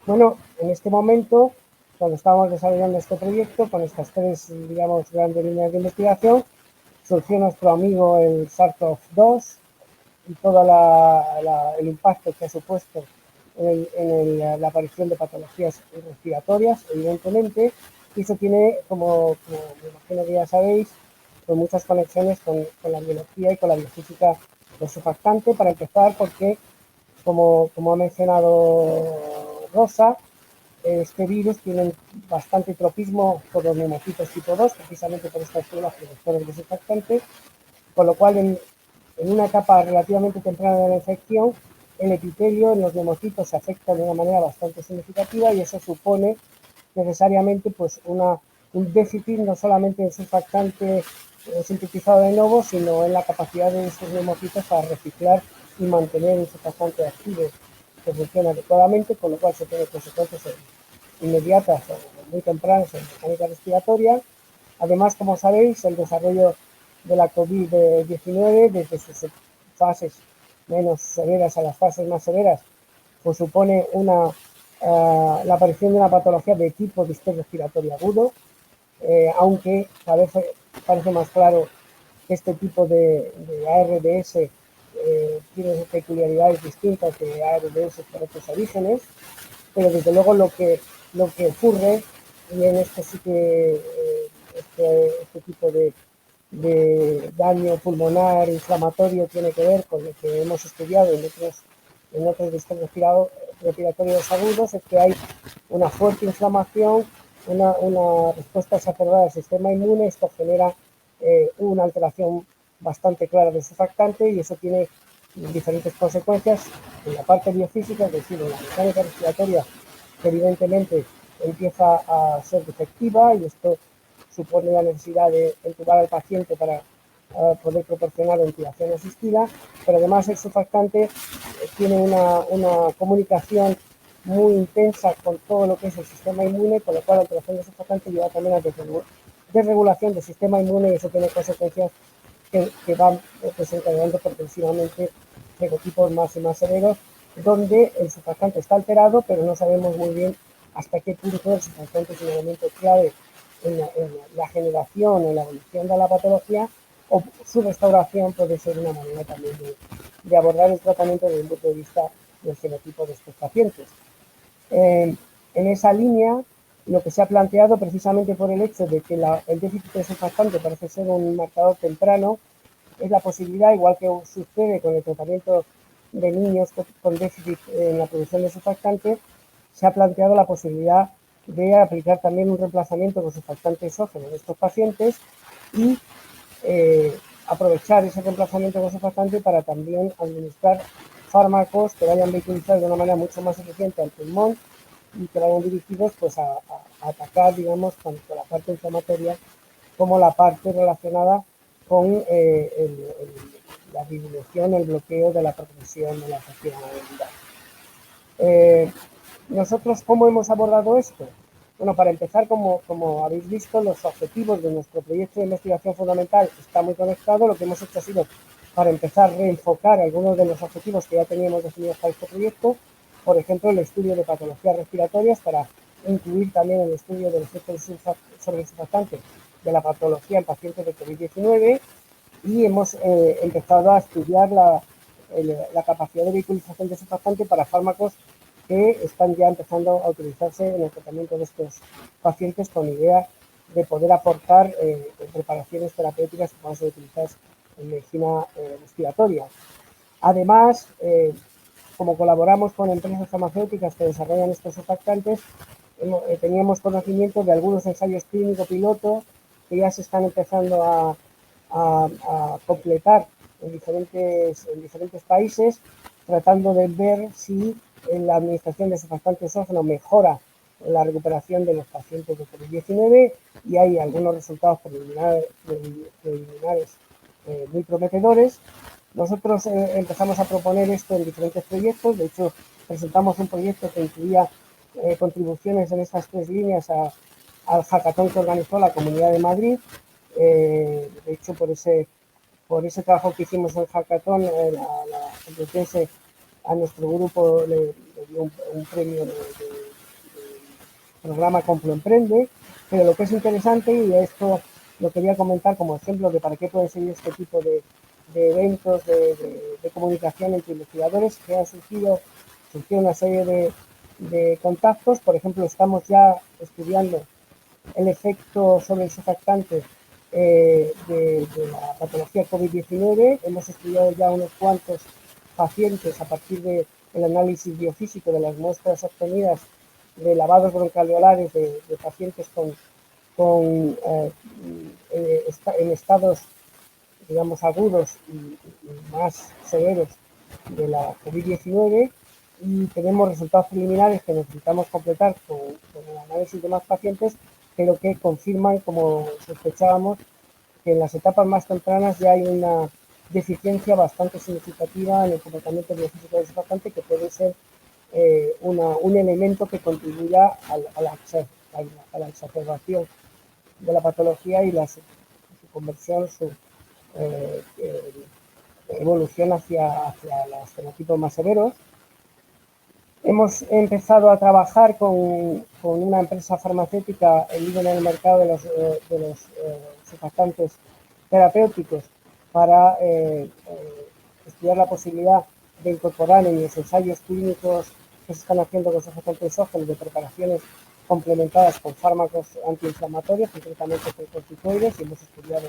Bueno, en este momento, cuando estábamos desarrollando este proyecto, con estas 3, digamos, grandes líneas de investigación, surgió nuestro amigo el SARS-CoV-2 y todo el impacto que ha supuesto en la aparición de patologías respiratorias, evidentemente, y eso tiene, como me imagino que ya sabéis, pues muchas conexiones con la biología y con la biofísica del surfactante. Para empezar, porque, como ha mencionado Rosa, este virus tiene bastante tropismo por los neumocitos tipo 2, precisamente por estas células productoras de surfactante, con lo cual en una etapa relativamente temprana de la infección, el epitelio en los neumocitos se afecta de una manera bastante significativa, y eso supone necesariamente pues un déficit no solamente en surfactante sintetizado de nuevo, sino en la capacidad de esos neumocitos para reciclar y mantener un surfactante activo que funciona adecuadamente, con lo cual se tiene consecuencias inmediatas o muy tempranas en mecánica respiratoria. Además, como sabéis, el desarrollo de la COVID-19 desde sus fases menos severas a las fases más severas, pues supone la aparición de una patología de tipo distrés respiratorio agudo, aunque parece más claro que este tipo de ARDS tiene peculiaridades distintas de ARDS por otros orígenes, pero desde luego lo que ocurre, y en esto sí que este tipo de daño pulmonar inflamatorio tiene que ver con lo que hemos estudiado en otros distrés respiratorios agudos, es que hay una fuerte inflamación, una respuesta exacerbada del sistema inmune. Esto genera una alteración bastante clara del surfactante y eso tiene diferentes consecuencias en la parte biofísica, es decir, en la mecánica respiratoria, que evidentemente empieza a ser defectiva, y esto supone la necesidad de entubar al paciente para poder proporcionar ventilación asistida, pero además el surfactante tiene una comunicación muy intensa con todo lo que es el sistema inmune, con lo cual la alteración del surfactante lleva también a desregulación del sistema inmune, y eso tiene consecuencias que van desencadenando progresivamente fenotipos más y más severos, donde el surfactante está alterado, pero no sabemos muy bien hasta qué punto el surfactante es un elemento clave en la generación, en la evolución de la patología, o su restauración puede ser una manera también de abordar el tratamiento desde el punto de vista del fenotipo de estos pacientes. En esa línea, lo que se ha planteado, precisamente por el hecho de que el déficit de surfactante parece ser un marcador temprano, es la posibilidad, igual que sucede con el tratamiento de niños con déficit en la producción de surfactante, se ha planteado la posibilidad de aplicar también un reemplazamiento con surfactante exógeno en estos pacientes y aprovechar ese reemplazamiento con surfactante para también administrar fármacos que vayan vehiculizados de una manera mucho más eficiente al pulmón y que vayan dirigidos pues a atacar, digamos, tanto la parte inflamatoria como la parte relacionada con la disminución, el bloqueo de la progresión de la respirabilidad. Nosotros, ¿cómo hemos abordado esto? Bueno, para empezar, como habéis visto, los objetivos de nuestro proyecto de investigación fundamental está muy conectado. Lo que hemos hecho ha sido, para empezar, reenfocar algunos de los objetivos que ya teníamos definidos para este proyecto. Por ejemplo, el estudio de patologías respiratorias, para incluir también el estudio del efecto sobre el surfactante de la patología en pacientes de COVID-19, y hemos empezado a estudiar la capacidad de vehiculización de surfactante para fármacos que están ya empezando a utilizarse en el tratamiento de estos pacientes, con idea de poder aportar preparaciones terapéuticas que puedan ser utilizadas en medicina respiratoria. Además, como colaboramos con empresas farmacéuticas que desarrollan estos surfactantes, teníamos conocimiento de algunos ensayos clínicos piloto que ya se están empezando a completar en diferentes países, tratando de ver si la administración de surfactante exógeno mejora la recuperación de los pacientes de COVID-19, y hay algunos resultados preliminares muy prometedores. Nosotros empezamos a proponer esto en diferentes proyectos. De hecho, presentamos un proyecto que incluía contribuciones en estas tres líneas al hackathon que organizó la Comunidad de Madrid. De hecho, por ese trabajo que hicimos en el hackathon, la Complutense a nuestro grupo le dio un premio de programa Compluemprende. Pero lo que es interesante, y esto lo quería comentar como ejemplo de para qué pueden servir este tipo de eventos de comunicación entre investigadores, que han surgido una serie de contactos. Por ejemplo, estamos ya estudiando el efecto sobre el surfactante de la patología COVID-19. Hemos estudiado ya unos cuantos pacientes a partir del análisis biofísico de las muestras obtenidas de lavados broncoalveolares de pacientes en estados, digamos, agudos y más severos de la COVID-19, y tenemos resultados preliminares que necesitamos completar con el análisis de más pacientes, pero que confirman, como sospechábamos, que en las etapas más tempranas ya hay deficiencia bastante significativa en el comportamiento biofísico del surfactante, que puede ser un elemento que contribuya a la exacerbación de la patología y su conversión, su evolución hacia los fenotipos más severos. Hemos empezado a trabajar con una empresa farmacéutica, el líder en el mercado de los surfactantes terapéuticos, para estudiar la posibilidad de incorporar en los ensayos clínicos que se están haciendo con surfactantes exógenos de preparaciones complementadas con fármacos antiinflamatorios, concretamente con corticoides, y hemos estudiado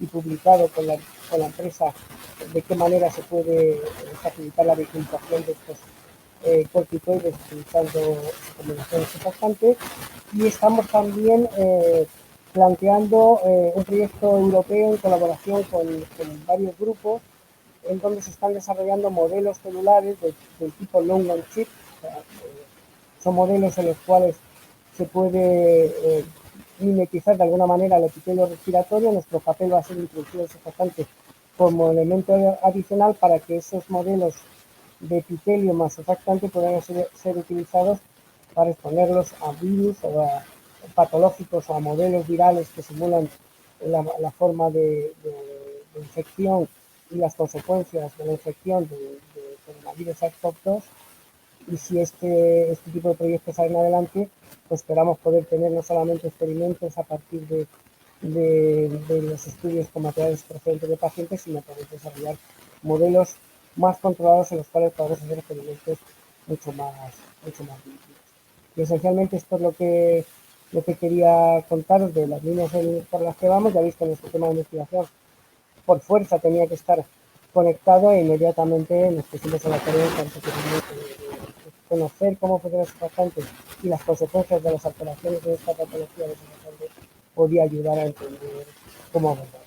y publicado con la empresa de qué manera se puede facilitar la victimización de estos corticoides utilizando combinaciones surfactantes. Y estamos también planteando un proyecto europeo en colaboración con varios grupos, en donde se están desarrollando modelos celulares del tipo long on chip. O sea, son modelos en los cuales se puede mimetizar de alguna manera el epitelio respiratorio. Nuestro papel va a ser introducir el surfactante como elemento adicional para que esos modelos de epitelio más surfactante puedan ser utilizados para exponerlos a virus o a patológicos o a modelos virales que simulan la forma de infección y las consecuencias de la infección de coronavirus SARS-CoV-2. Y si este tipo de proyectos salen adelante, pues esperamos poder tener no solamente experimentos a partir de los estudios con materiales procedentes de pacientes, sino poder desarrollar modelos más controlados en los cuales podamos hacer experimentos mucho más limpios. Y esencialmente esto es lo que quería contaros de las líneas por las que vamos. Ya veis que nuestro tema de investigación por fuerza tenía que estar conectado e inmediatamente nos pusimos a la tarea para conocer cómo funciona el surfactante y las consecuencias de las alteraciones de esta patología de surfactante podía ayudar a entender cómo abordar.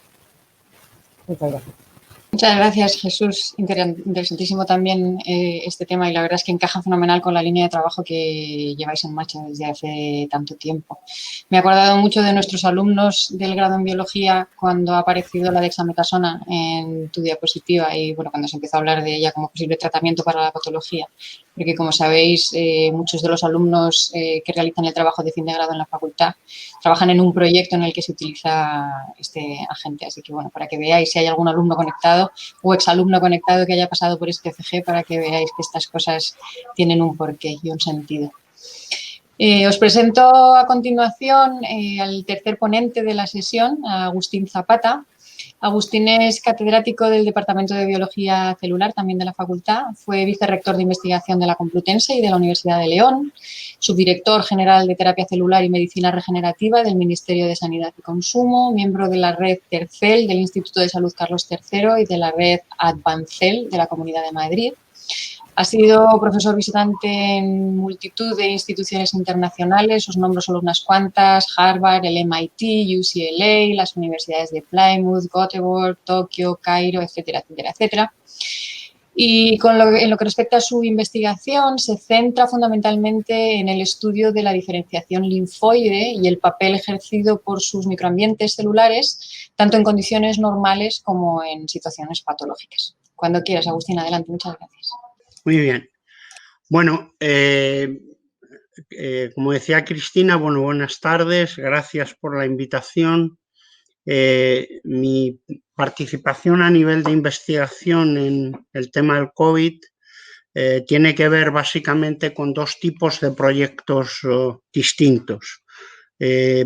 Muchas gracias. Muchas gracias, Jesús. Interesantísimo también este tema, y la verdad es que encaja fenomenal con la línea de trabajo que lleváis en marcha desde hace tanto tiempo. Me he acordado mucho de nuestros alumnos del grado en biología cuando ha aparecido la dexametasona en tu diapositiva y bueno, cuando se empezó a hablar de ella como posible tratamiento para la patología, porque como sabéis, muchos de los alumnos que realizan el trabajo de fin de grado en la facultad trabajan en un proyecto en el que se utiliza este agente. Así que bueno, para que veáis si hay algún alumno conectado o exalumno conectado que haya pasado por este FG, para que veáis que estas cosas tienen un porqué y un sentido. Os presento a continuación al tercer ponente de la sesión, a Agustín Zapata. Agustín es catedrático del Departamento de Biología Celular, también de la facultad. Fue vicerrector de investigación de la Complutense y de la Universidad de León, subdirector general de Terapia Celular y Medicina Regenerativa del Ministerio de Sanidad y Consumo, miembro de la red Tercel del Instituto de Salud Carlos III y de la red Advancel de la Comunidad de Madrid. Ha sido profesor visitante en multitud de instituciones internacionales, os nombro solo unas cuantas: Harvard, el MIT, UCLA, las universidades de Plymouth, Göteborg, Tokio, Cairo, etcétera, etcétera, etcétera. Y en lo que respecta a su investigación, se centra fundamentalmente en el estudio de la diferenciación linfoide y el papel ejercido por sus microambientes celulares, tanto en condiciones normales como en situaciones patológicas. Cuando quieras, Agustín, adelante. Muchas gracias. Muy bien. Bueno, como decía Cristina, bueno, buenas tardes, gracias por la invitación. Mi participación a nivel de investigación en el tema del COVID tiene que ver básicamente con dos tipos de proyectos distintos.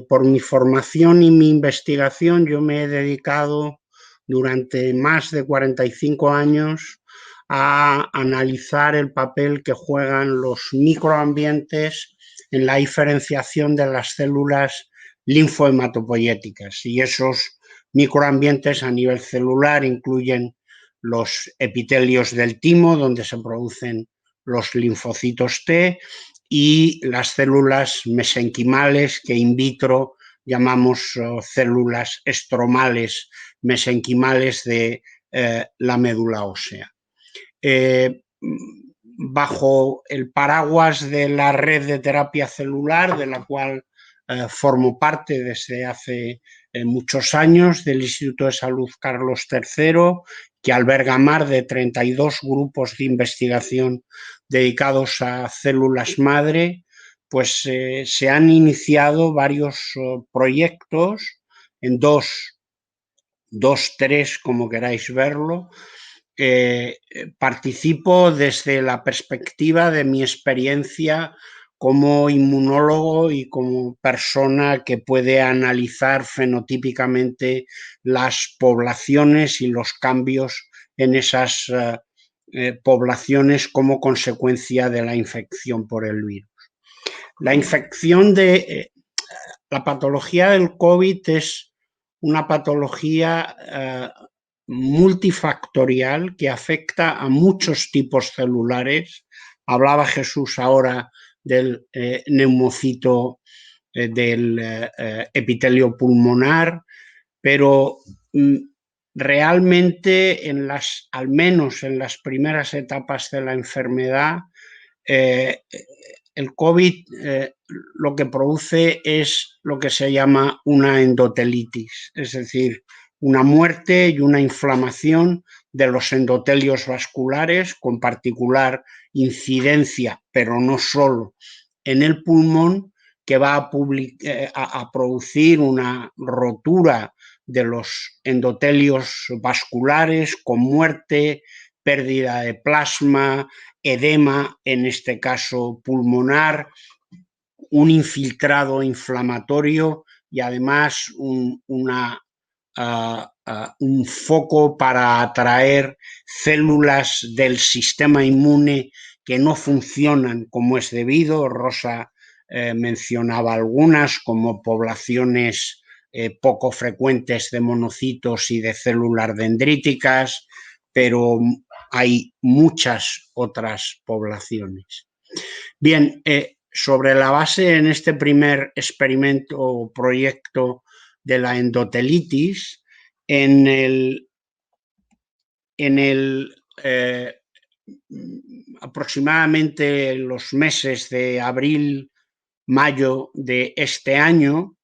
Por mi formación y mi investigación, yo me he dedicado durante más de 45 años a analizar el papel que juegan los microambientes en la diferenciación de las células linfohematopoyéticas. Y esos microambientes a nivel celular incluyen los epitelios del timo, donde se producen los linfocitos T, y las células mesenquimales, que in vitro llamamos células estromales mesenquimales de la médula ósea. Bajo el paraguas de la red de terapia celular, de la cual formo parte desde hace muchos años, del Instituto de Salud Carlos III, que alberga más de 32 grupos de investigación dedicados a células madre, pues se han iniciado varios proyectos en tres, como queráis verlo. Participo desde la perspectiva de mi experiencia como inmunólogo y como persona que puede analizar fenotípicamente las poblaciones y los cambios en esas poblaciones como consecuencia de la infección por el virus. La patología del COVID es una patología multifactorial que afecta a muchos tipos celulares. Hablaba Jesús ahora del neumocito del epitelio pulmonar, pero realmente al menos en las primeras etapas de la enfermedad, el COVID lo que produce es lo que se llama una endotelitis, es decir, una muerte y una inflamación de los endotelios vasculares, con particular incidencia, pero no solo, en el pulmón, que va a producir una rotura de los endotelios vasculares con muerte, pérdida de plasma, edema, en este caso pulmonar, un infiltrado inflamatorio y además un foco para atraer células del sistema inmune que no funcionan como es debido. Rosa mencionaba algunas, como poblaciones poco frecuentes de monocitos y de células dendríticas, pero hay muchas otras poblaciones. Bien, sobre la base en este primer experimento o proyecto de la endotelitis, aproximadamente los meses de abril, mayo de este año,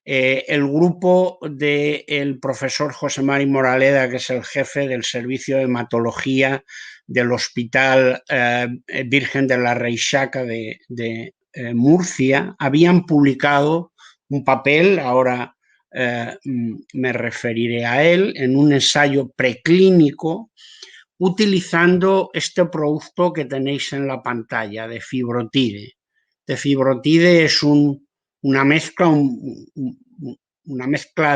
el grupo del profesor José Mari Moraleda, que es el jefe del servicio de hematología del Hospital Virgen de la Reixaca de Murcia, habían publicado un papel, ahora me referiré a él, en un ensayo preclínico, utilizando este producto que tenéis en la pantalla, de Fibrotide. De Fibrotide es una mezcla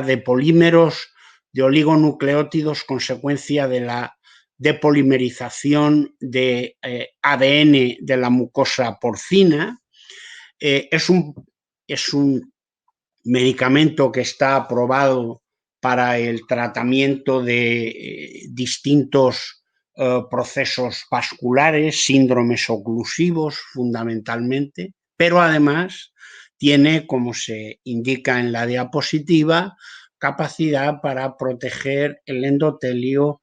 de polímeros de oligonucleótidos consecuencia de la depolimerización de ADN de la mucosa porcina. Es un medicamento que está aprobado para el tratamiento de distintos procesos vasculares, síndromes oclusivos fundamentalmente, pero además tiene, como se indica en la diapositiva, capacidad para proteger el endotelio,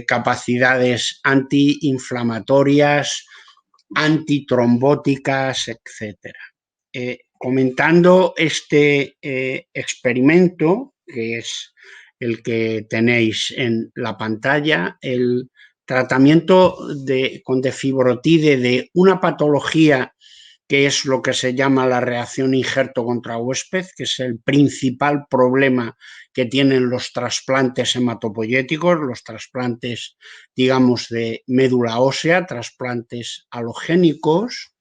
capacidades antiinflamatorias, antitrombóticas, etc. Comentando este experimento, que es el que tenéis en la pantalla, el tratamiento con Defibrotide de una patología que es lo que se llama la reacción injerto contra huésped, que es el principal problema que tienen los trasplantes hematopoyéticos, los trasplantes, digamos, de médula ósea, trasplantes alogénicos.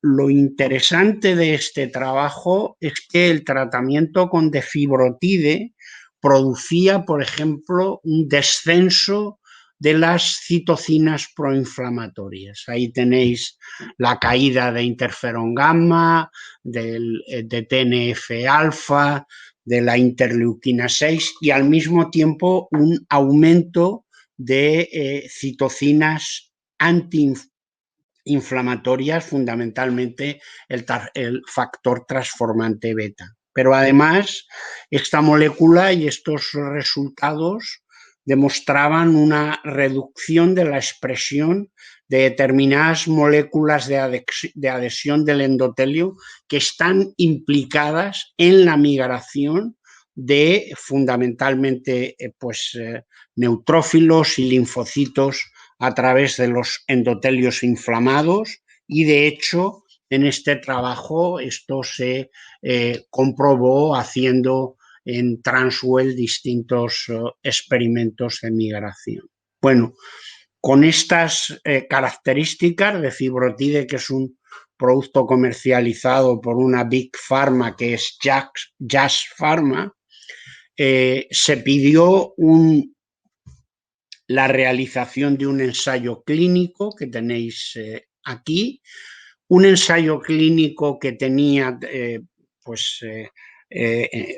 Lo interesante de este trabajo es que el tratamiento con Defibrotide producía, por ejemplo, un descenso de las citocinas proinflamatorias. Ahí tenéis la caída de interferón gamma, de TNF-alfa, de la interleuquina 6 y al mismo tiempo un aumento de citocinas antiinflamatorias, fundamentalmente el factor transformante beta. Pero además, esta molécula y estos resultados demostraban una reducción de la expresión de determinadas moléculas de adhesión del endotelio que están implicadas en la migración de fundamentalmente neutrófilos y linfocitos a través de los endotelios inflamados, y de hecho en este trabajo esto se comprobó haciendo en Transwell distintos experimentos de migración. Bueno, con estas características de Fibrotide, que es un producto comercializado por una Big Pharma que es Jazz Pharma, se pidió la realización de un ensayo clínico que tenéis aquí, un ensayo clínico que tenía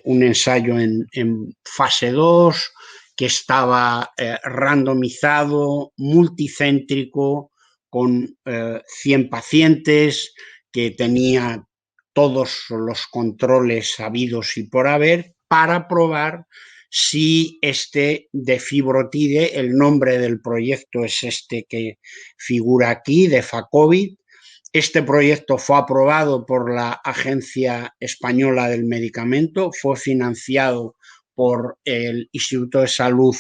un ensayo en fase 2, que estaba randomizado, multicéntrico, con 100 pacientes, que tenía todos los controles habidos y por haber, para probar si este de Fibrotide, el nombre del proyecto es este que figura aquí, de Facovid. Este proyecto fue aprobado por la Agencia Española del Medicamento, fue financiado por el Instituto de Salud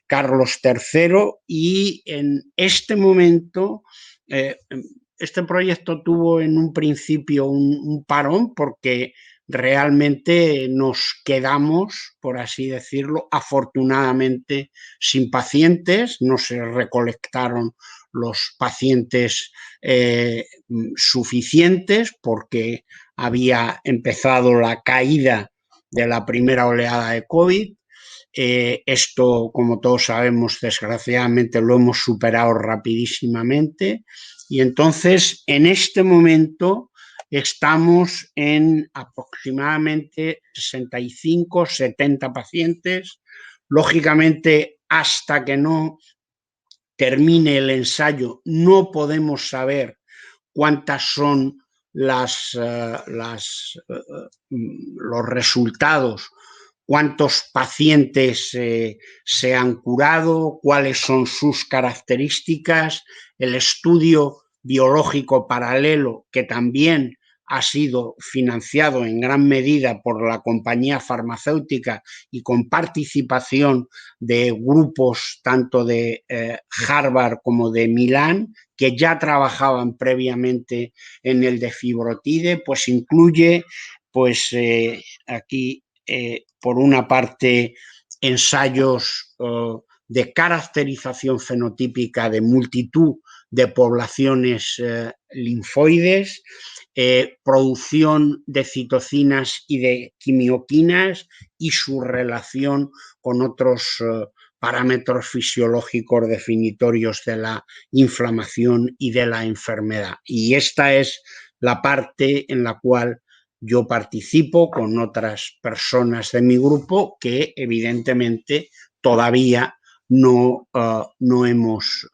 Carlos III, y en este momento este proyecto tuvo en un principio un parón, porque realmente nos quedamos, por así decirlo, afortunadamente sin pacientes, no se recolectaron los pacientes suficientes, porque había empezado la caída de la primera oleada de COVID. Esto, como todos sabemos, desgraciadamente lo hemos superado rapidísimamente, y entonces en este momento estamos en aproximadamente 65, 70 pacientes. Lógicamente, hasta que no termine el ensayo no podemos saber cuántas son los resultados, cuántos pacientes se han curado, cuáles son sus características. El estudio biológico paralelo, que también ha sido financiado en gran medida por la compañía farmacéutica y con participación de grupos tanto de Harvard como de Milán, que ya trabajaban previamente en el de Fibrotide, pues incluye aquí por una parte ensayos de caracterización fenotípica de multitud de poblaciones linfoides, producción de citocinas y de quimioquinas y su relación con otros parámetros fisiológicos definitorios de la inflamación y de la enfermedad. Y esta es la parte en la cual yo participo con otras personas de mi grupo, que evidentemente todavía no hemos,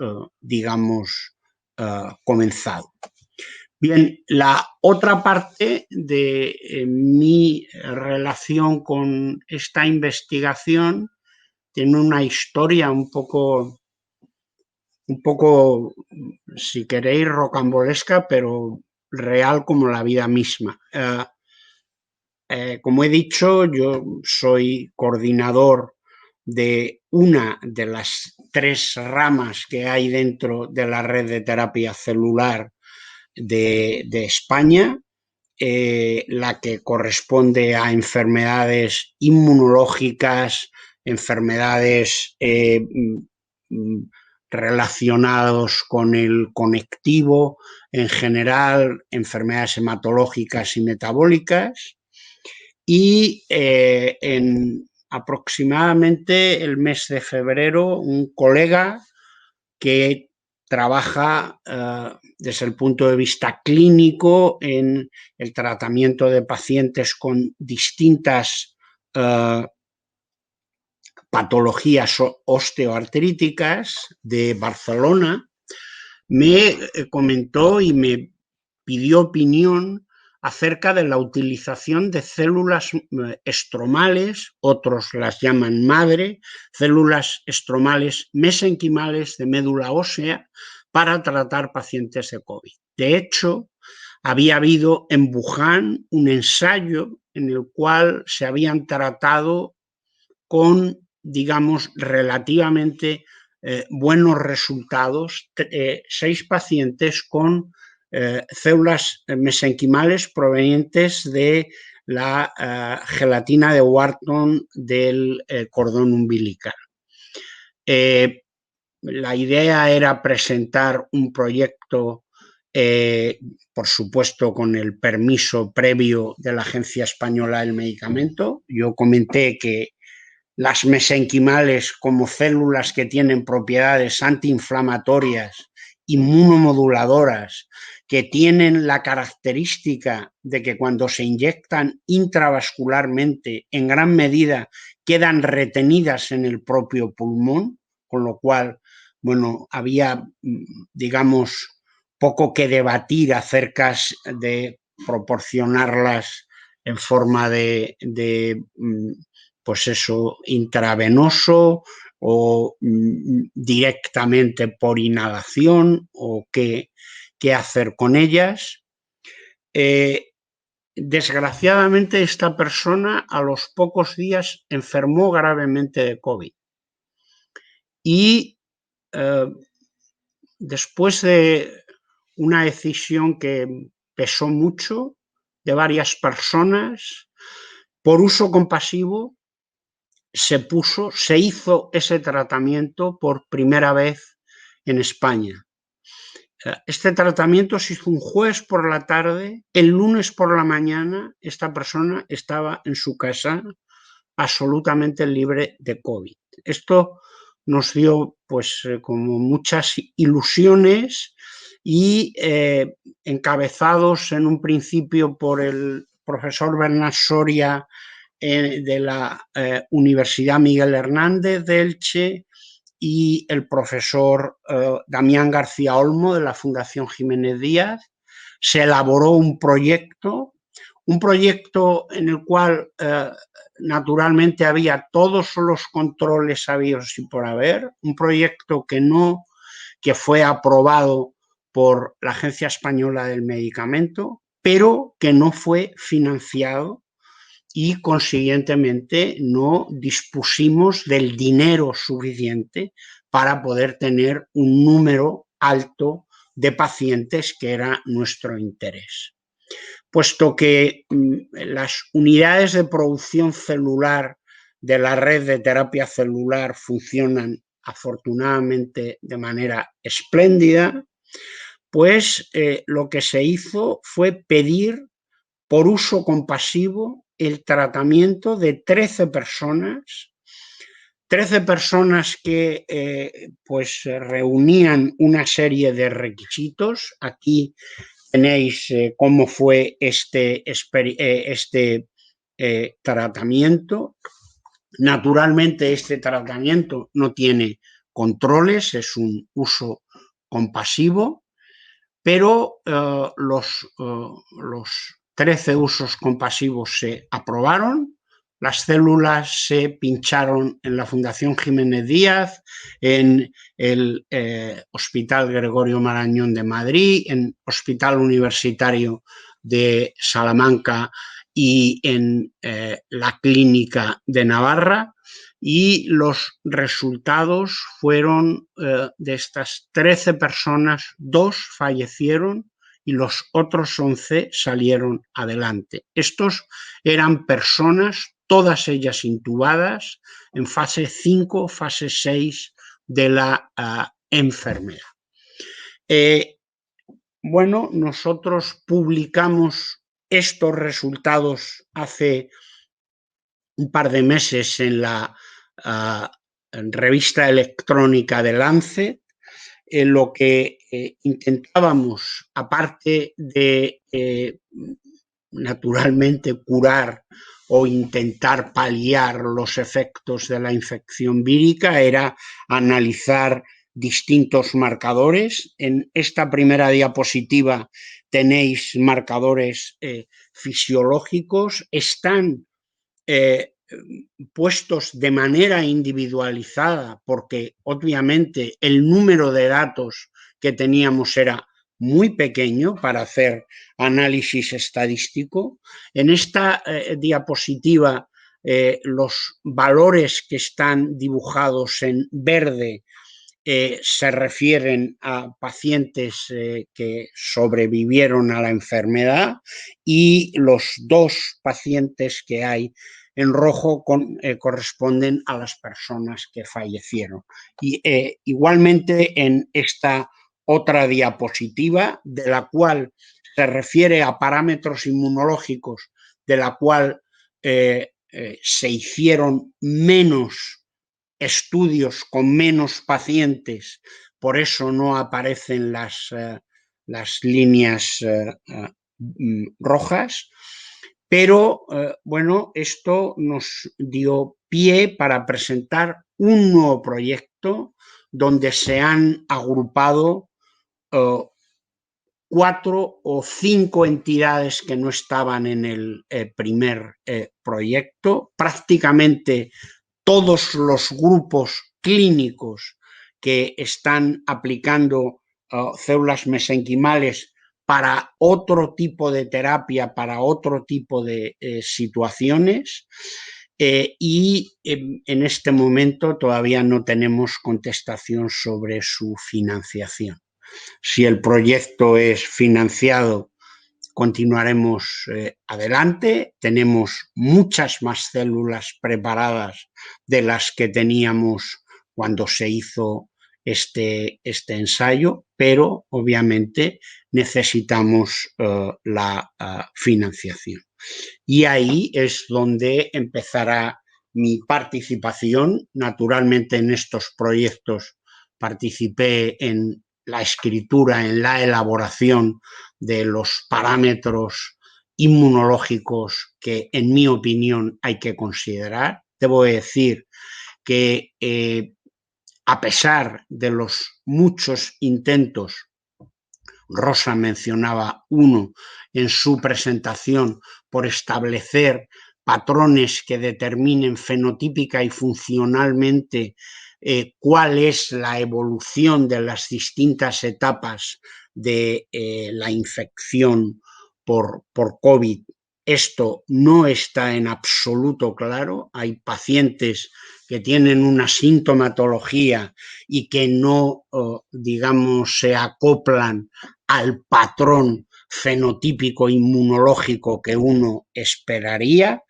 comenzado. Bien, la otra parte de mi relación con esta investigación tiene una historia un poco, si queréis, rocambolesca, pero real como la vida misma. Como he dicho, yo soy coordinador de una de las 3 ramas que hay dentro de la red de terapia celular de España, la que corresponde a enfermedades inmunológicas, enfermedades relacionadas con el conectivo en general, enfermedades hematológicas y metabólicas. Y en aproximadamente el mes de febrero, un colega que trabaja desde el punto de vista clínico en el tratamiento de pacientes con distintas patologías osteoartríticas de Barcelona, me comentó y me pidió opinión acerca de la utilización de células estromales, otros las llaman madre, células estromales mesenquimales de médula ósea, para tratar pacientes de COVID. De hecho, había habido en Wuhan un ensayo en el cual se habían tratado con, digamos, relativamente buenos resultados, 6 pacientes con células mesenquimales provenientes de la gelatina de Wharton del cordón umbilical. La idea era presentar un proyecto, por supuesto, con el permiso previo de la Agencia Española del Medicamento. Yo comenté que las mesenquimales, como células que tienen propiedades antiinflamatorias, inmunomoduladoras, que tienen la característica de que cuando se inyectan intravascularmente, en gran medida quedan retenidas en el propio pulmón, con lo cual, bueno, había, digamos, poco que debatir acerca de proporcionarlas en forma de pues eso, intravenoso o directamente por inhalación o qué hacer con ellas. Desgraciadamente, esta persona a los pocos días enfermó gravemente de COVID. Y después de una decisión que pesó mucho de varias personas, por uso compasivo, se hizo ese tratamiento por primera vez en España. Este tratamiento se hizo un jueves por la tarde, el lunes por la mañana esta persona estaba en su casa absolutamente libre de COVID. Esto nos dio pues como muchas ilusiones y encabezados en un principio por el profesor Bernat Soria de la Universidad Miguel Hernández de Elche y el profesor Damián García Olmo de la Fundación Jiménez Díaz, se elaboró un proyecto en el cual naturalmente había todos los controles habidos y por haber, un proyecto que fue aprobado por la Agencia Española del Medicamento, pero que no fue financiado y consiguientemente no dispusimos del dinero suficiente para poder tener un número alto de pacientes, que era nuestro interés. Puesto que las unidades de producción celular de la red de terapia celular funcionan afortunadamente de manera espléndida, pues lo que se hizo fue pedir por uso compasivo el tratamiento de 13 personas que pues reunían una serie de requisitos. Aquí tenéis cómo fue este tratamiento. Naturalmente, este tratamiento no tiene controles, es un uso compasivo, pero los 13 usos compasivos se aprobaron, las células se pincharon en la Fundación Jiménez Díaz, en el Hospital Gregorio Marañón de Madrid, en el Hospital Universitario de Salamanca y en la Clínica de Navarra, y los resultados fueron de estas 13 personas, 2 fallecieron y los otros 11 salieron adelante. Estos eran personas, todas ellas intubadas, en fase 5, fase 6 de la enfermedad. Bueno, nosotros publicamos estos resultados hace un par de meses en la revista electrónica de Lancet. Lo que intentábamos, aparte de naturalmente curar o intentar paliar los efectos de la infección vírica, era analizar distintos marcadores. En esta primera diapositiva tenéis marcadores fisiológicos, están puestos de manera individualizada, porque obviamente el número de datos que teníamos era muy pequeño para hacer análisis estadístico. En esta diapositiva los valores que están dibujados en verde se refieren a pacientes que sobrevivieron a la enfermedad, y los 2 pacientes que hay en rojo corresponden a las personas que fallecieron. Y igualmente en esta otra diapositiva, de la cual se refiere a parámetros inmunológicos, de la cual se hicieron menos estudios con menos pacientes, por eso no aparecen las líneas rojas, pero bueno, esto nos dio pie para presentar un nuevo proyecto donde se han agrupado 4 o 5 entidades que no estaban en el primer proyecto. Prácticamente todos los grupos clínicos que están aplicando células mesenquimales para otro tipo de terapia, para otro tipo de situaciones, y en este momento todavía no tenemos contestación sobre su financiación. Si el proyecto es financiado, continuaremos adelante. Tenemos muchas más células preparadas de las que teníamos cuando se hizo este ensayo, pero obviamente necesitamos la financiación. Y ahí es donde empezará mi participación. Naturalmente, en estos proyectos participé en la escritura, en la elaboración de los parámetros inmunológicos que, en mi opinión, hay que considerar. Debo decir que a pesar de los muchos intentos, Rosa mencionaba uno en su presentación, por establecer patrones que determinen fenotípica y funcionalmente cuál es la evolución de las distintas etapas de la infección por COVID. Esto no está en absoluto claro. Hay pacientes que tienen una sintomatología y que no, digamos, se acoplan al patrón fenotípico inmunológico que uno esperaría,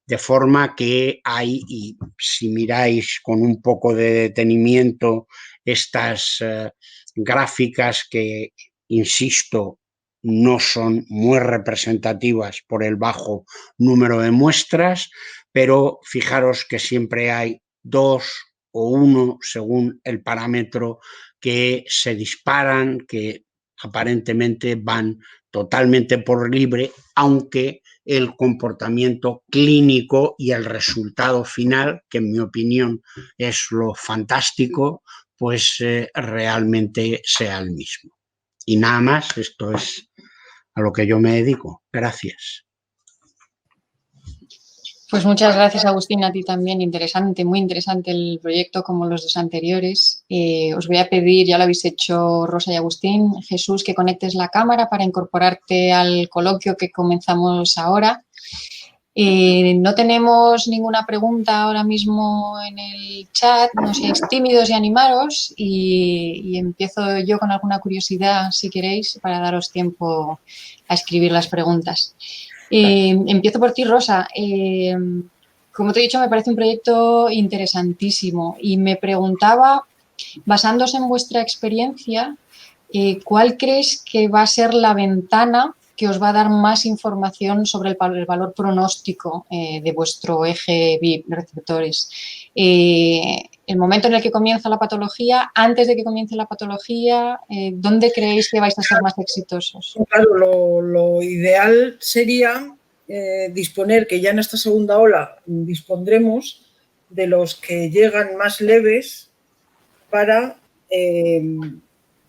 de forma que hay, y si miráis con un poco de detenimiento estas gráficas que, insisto, no son muy representativas por el bajo número de muestras, pero fijaros que siempre hay 2 o 1, según el parámetro, que se disparan, que aparentemente van totalmente por libre, aunque el comportamiento clínico y el resultado final, que en mi opinión es lo fantástico, pues realmente sea el mismo. Y nada más, esto es a lo que yo me dedico. Gracias. Pues muchas gracias, Agustín, a ti también. Interesante, muy interesante el proyecto, como los 2 anteriores. Os voy a pedir, ya lo habéis hecho Rosa y Agustín, Jesús, que conectes la cámara para incorporarte al coloquio que comenzamos ahora. No tenemos ninguna pregunta ahora mismo en el chat, no seáis tímidos y animaros, y empiezo yo con alguna curiosidad, si queréis, para daros tiempo a escribir las preguntas. Empiezo por ti, Rosa. Como te he dicho, me parece un proyecto interesantísimo y me preguntaba, basándose en vuestra experiencia, ¿cuál crees que va a ser la ventana que os va a dar más información sobre el valor pronóstico de vuestro eje VIP de receptores? El momento en el que comienza la patología, antes de que comience la patología, ¿dónde creéis que vais a ser más exitosos? Claro, lo ideal sería disponer, que ya en esta segunda ola dispondremos de los que llegan más leves para,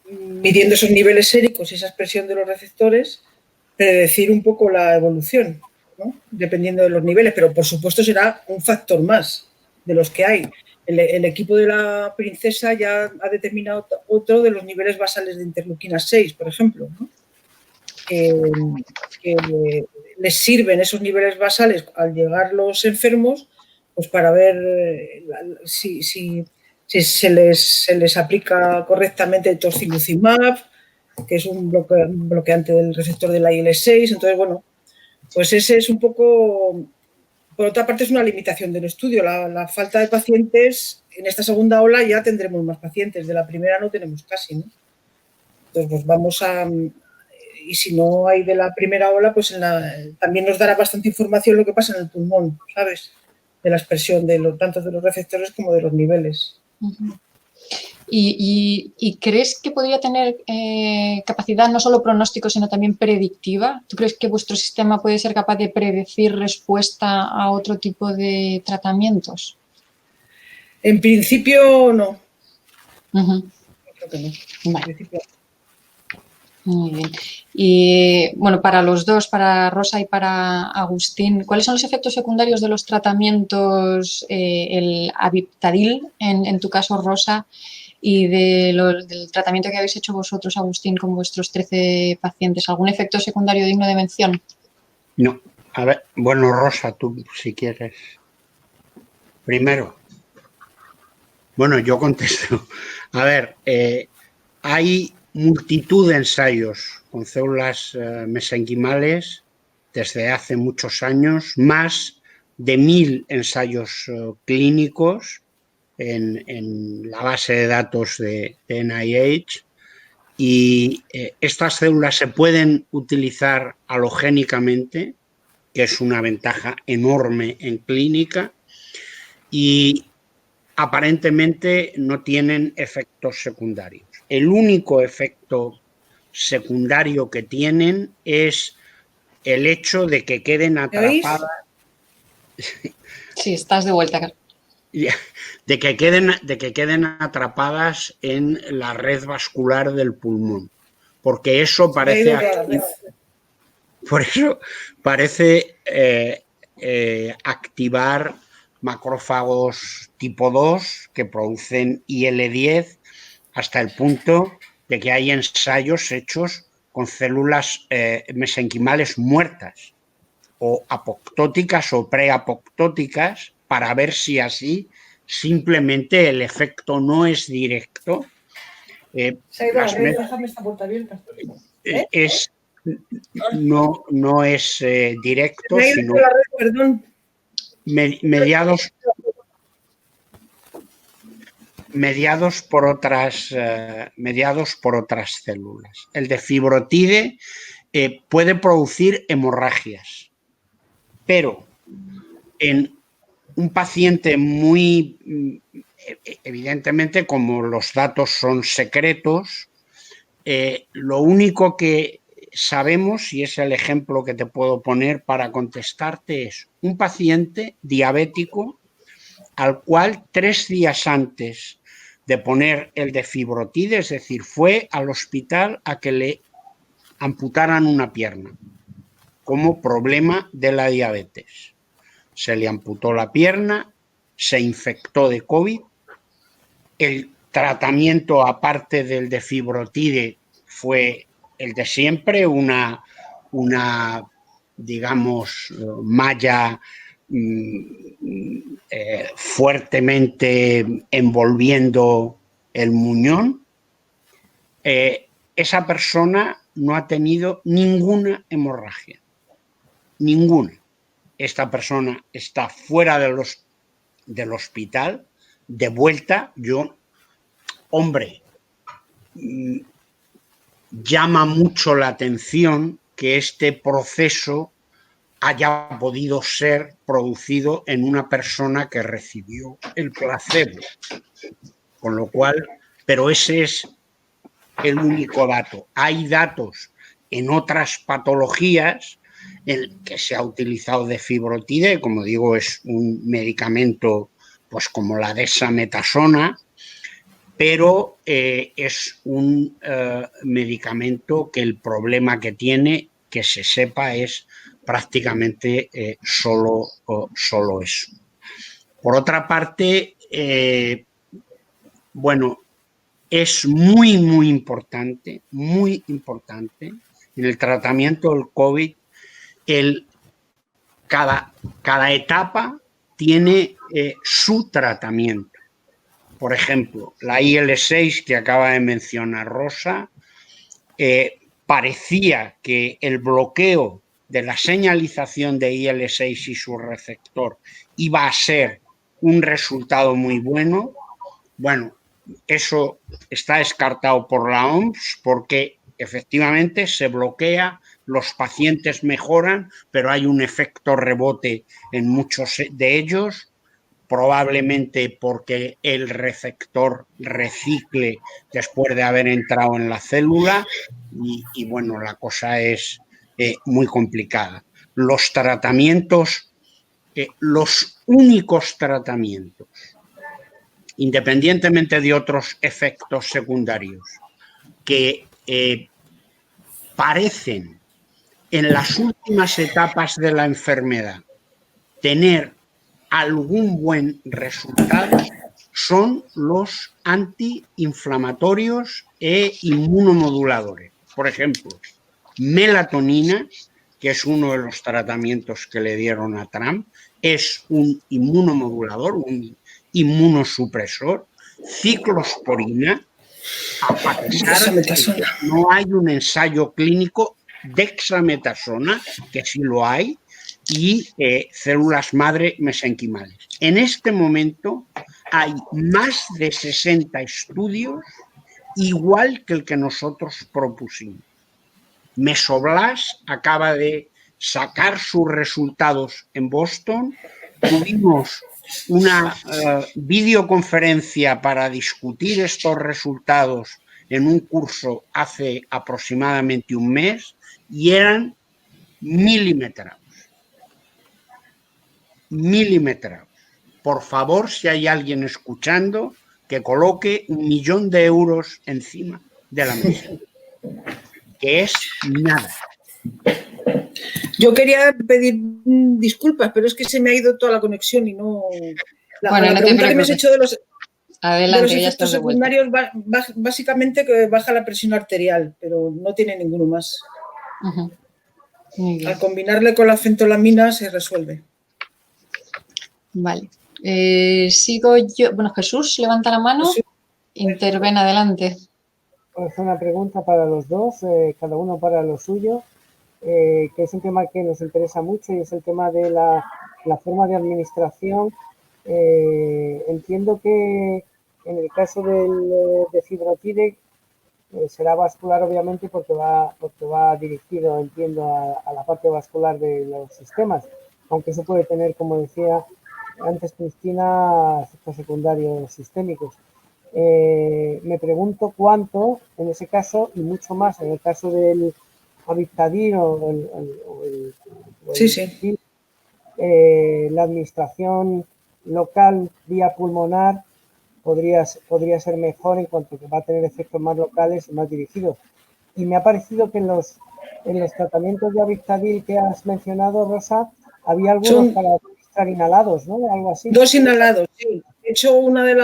midiendo esos niveles séricos y esa expresión de los receptores, predecir un poco la evolución, ¿no? Dependiendo de los niveles, pero por supuesto será un factor más de los que hay. El equipo de la princesa ya ha determinado otro de los niveles basales de interleuquina 6, por ejemplo, ¿no? Que les sirven esos niveles basales al llegar los enfermos pues para ver si se les aplica correctamente el tocilizumab, que es un bloqueante del receptor de la IL-6. Entonces, bueno, pues ese es un poco... Por otra parte, es una limitación del estudio. La falta de pacientes, en esta segunda ola ya tendremos más pacientes. De la primera no tenemos casi, ¿no? Entonces, pues vamos a... Y si no hay de la primera ola, pues también nos dará bastante información lo que pasa en el pulmón, ¿sabes? De la expresión tanto de los receptores como de los niveles. Uh-huh. ¿Y crees que podría tener capacidad no solo pronóstico, sino también predictiva? ¿Tú crees que vuestro sistema puede ser capaz de predecir respuesta a otro tipo de tratamientos? En principio, no. Uh-huh. Creo que no. Vale. En principio. Muy bien. Y bueno, para los dos, para Rosa y para Agustín, ¿cuáles son los efectos secundarios de los tratamientos, el Aviptadil, en tu caso, Rosa, y del tratamiento que habéis hecho vosotros, Agustín, con vuestros 13 pacientes? ¿Algún efecto secundario digno de mención? No. A ver, bueno, Rosa, tú si quieres. Primero. Bueno, yo contesto. A ver, hay multitud de ensayos con células mesenquimales desde hace muchos años, más de 1000 ensayos clínicos en la base de datos de NIH, y estas células se pueden utilizar halogénicamente, que es una ventaja enorme en clínica, y aparentemente no tienen efectos secundarios. El único efecto secundario que tienen es el hecho de que queden atrapadas. Sí, estás de vuelta. De que queden atrapadas en la red vascular del pulmón, porque eso parece activar macrófagos tipo 2 que producen IL-10, hasta el punto de que hay ensayos hechos con células mesenquimales muertas o apoptóticas o preapoptóticas, para ver si así simplemente el efecto no es directo. Déjame esta puerta abierta. No es directo, sino mediados por otras células. El de fibrotide puede producir hemorragias, pero en un paciente muy, evidentemente, como los datos son secretos, lo único que sabemos, y es el ejemplo que te puedo poner para contestarte, es un paciente diabético al cual 3 días antes de poner el de fibrotide, es decir, fue al hospital a que le amputaran una pierna como problema de la diabetes. Se le amputó la pierna, se infectó de COVID, el tratamiento aparte del de fibrotide fue el de siempre, una digamos, malla fuertemente envolviendo el muñón. Esa persona no ha tenido ninguna hemorragia, ninguna. Esta persona está fuera del hospital, de vuelta. Hombre, llama mucho la atención que este proceso haya podido ser producido en una persona que recibió el placebo. Con lo cual, pero ese es el único dato. Hay datos en otras patologías en que se ha utilizado de fibrotide, como digo, es un medicamento pues como la desametasona, pero es un medicamento que el problema que tiene, que se sepa, es prácticamente solo eso. Por otra parte, bueno, es muy, muy importante en el tratamiento del COVID cada etapa tiene su tratamiento. Por ejemplo, la IL-6 que acaba de mencionar Rosa, parecía que el bloqueo de la señalización de IL-6 y su receptor iba a ser un resultado muy bueno. Bueno, eso está descartado por la OMS porque efectivamente se bloquea, los pacientes mejoran, pero hay un efecto rebote en muchos de ellos, probablemente porque el receptor recicle después de haber entrado en la célula y bueno, la cosa es muy complicada. Los tratamientos, los únicos tratamientos, independientemente de otros efectos secundarios, que parecen en las últimas etapas de la enfermedad tener algún buen resultado, son los antiinflamatorios e inmunomoduladores. Por ejemplo, melatonina, que es uno de los tratamientos que le dieron a Trump, es un inmunomodulador, un inmunosupresor. Ciclosporina, a pesar de que no hay un ensayo clínico, dexametasona, que sí lo hay, y células madre mesenquimales. En este momento hay más de 60 estudios igual que el que nosotros propusimos. Mesoblast acaba de sacar sus resultados en Boston. Tuvimos una videoconferencia para discutir estos resultados en un curso hace aproximadamente un mes y eran milimetrados. Por favor, si hay alguien escuchando, que coloque 1 millón de euros encima de la mesa, que es nada. Yo quería pedir disculpas, pero es que se me ha ido toda la conexión y no... Bueno, la pregunta que me has hecho de los efectos secundarios, básicamente que baja la presión arterial, pero no tiene ninguno más. Al combinarle con la fentolamina se resuelve. Vale. Sigo yo. Bueno, Jesús levanta la mano. Sí. Interven adelante. Pues una pregunta para los dos, cada uno para lo suyo, que es un tema que nos interesa mucho y es el tema de la forma de administración. Entiendo que en el caso de fibrotide será vascular, obviamente, porque va dirigido, entiendo, a la parte vascular de los sistemas, aunque eso puede tener, como decía antes Cristina, efectos secundarios sistémicos. Me pregunto cuánto, en ese caso, y mucho más en el caso del Avictadin la administración local vía pulmonar podría ser mejor en cuanto que va a tener efectos más locales y más dirigidos. Y me ha parecido que en los tratamientos de Avictadil que has mencionado, Rosa, había algunos para administrar inhalados, ¿no? Algo así. 2 inhalados, sí. De hecho, una de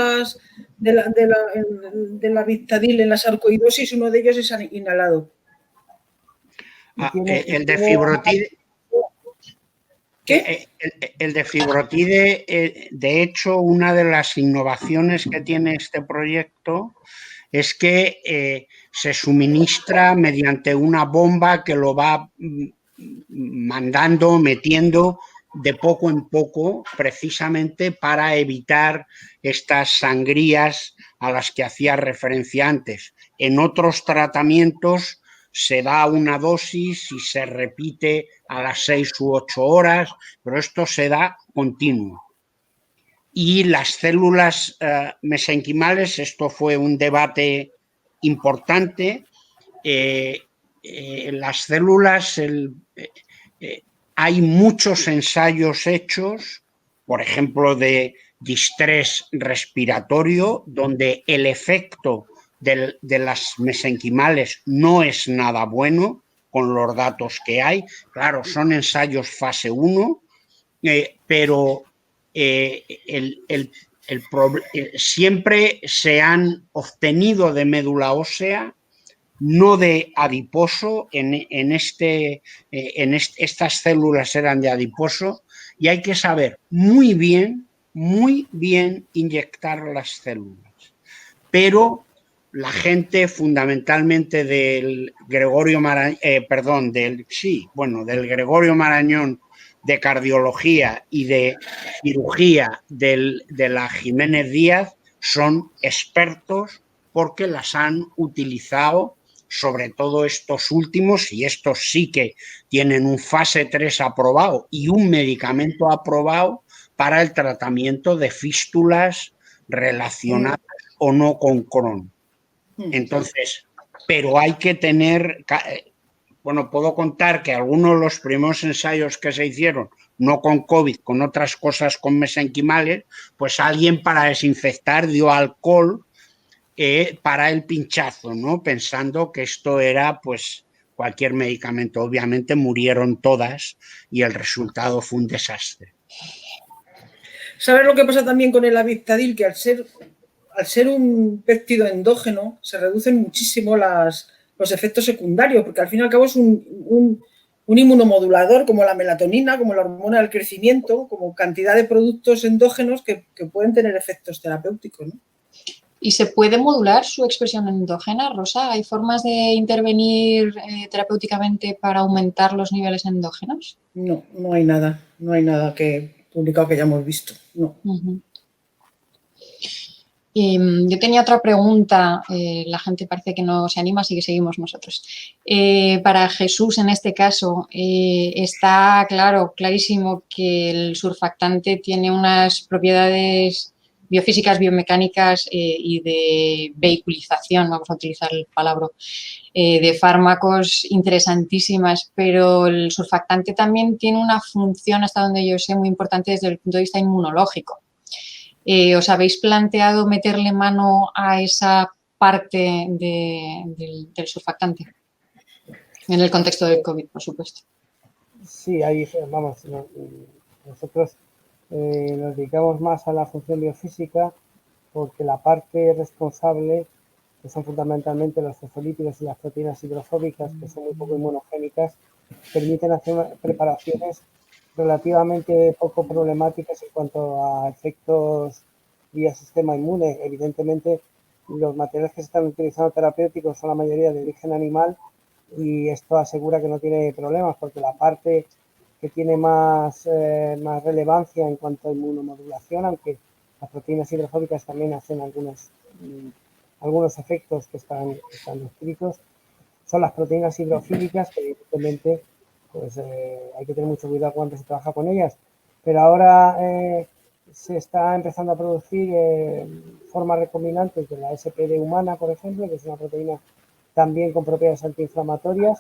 la Avictadil en la sarcoidosis, uno de ellos es inhalado. El de fibrotide. ¿Qué? El de fibrotide, de hecho, una de las innovaciones que tiene este proyecto es que se suministra mediante una bomba que lo va metiendo de poco en poco, precisamente para evitar estas sangrías a las que hacía referencia antes. En otros tratamientos se da una dosis y se repite a las 6 u 8 horas, pero esto se da continuo. Y las células mesenquimales, esto fue un debate importante. Las células, hay muchos ensayos hechos, por ejemplo, de distrés respiratorio, donde el efecto de las mesenquimales no es nada bueno con los datos que hay. Claro, son ensayos fase 1, pero siempre se han obtenido de médula ósea, no de adiposo. Estas células eran de adiposo y hay que saber muy bien inyectar las células. Pero la gente fundamentalmente del Gregorio Marañón, del Gregorio Marañón de cardiología y de cirugía de la Jiménez Díaz son expertos porque las han utilizado, sobre todo estos últimos, y estos sí que tienen un fase 3 aprobado y un medicamento aprobado para el tratamiento de fístulas relacionadas o no con Crohn. Entonces, pero hay que tener, bueno, puedo contar que algunos de los primeros ensayos que se hicieron, no con COVID, con otras cosas, con mesenquimales, pues alguien para desinfectar dio alcohol para el pinchazo, ¿no? Pensando que esto era, pues, cualquier medicamento. Obviamente murieron todas y el resultado fue un desastre. ¿Sabes lo que pasa también con el Avictadil? Que al ser un péptido endógeno se reducen muchísimo los efectos secundarios, porque al fin y al cabo es un inmunomodulador como la melatonina, como la hormona del crecimiento, como cantidad de productos endógenos que pueden tener efectos terapéuticos, ¿no? ¿Y se puede modular su expresión endógena, Rosa? ¿Hay formas de intervenir terapéuticamente para aumentar los niveles endógenos? No, no hay nada publicado que hayamos visto, no. Yo tenía otra pregunta, la gente parece que no se anima, así que seguimos nosotros. Para Jesús, en este caso, está clarísimo que el surfactante tiene unas propiedades biofísicas, biomecánicas y de vehiculización, vamos a utilizar el palabra, de fármacos interesantísimas, pero el surfactante también tiene una función, hasta donde yo sé, muy importante desde el punto de vista inmunológico. ¿Os habéis planteado meterle mano a esa parte del surfactante? En el contexto del COVID, por supuesto. Sí, ahí vamos, nosotros nos dedicamos más a la función biofísica porque la parte responsable, que son fundamentalmente los fosfolípidos y las proteínas hidrofóbicas, que son muy poco inmunogénicas, permiten hacer preparaciones relativamente poco problemáticas en cuanto a efectos vía sistema inmune. Evidentemente, los materiales que se están utilizando terapéuticos son la mayoría de origen animal y esto asegura que no tiene problemas porque la parte que tiene más relevancia en cuanto a inmunomodulación, aunque las proteínas hidrofóbicas también hacen algunos efectos que están descritos, son las proteínas hidrofílicas que evidentemente pues hay que tener mucho cuidado cuando se trabaja con ellas. Pero ahora se está empezando a producir formas recombinantes de la SPD humana, por ejemplo, que es una proteína también con propiedades antiinflamatorias,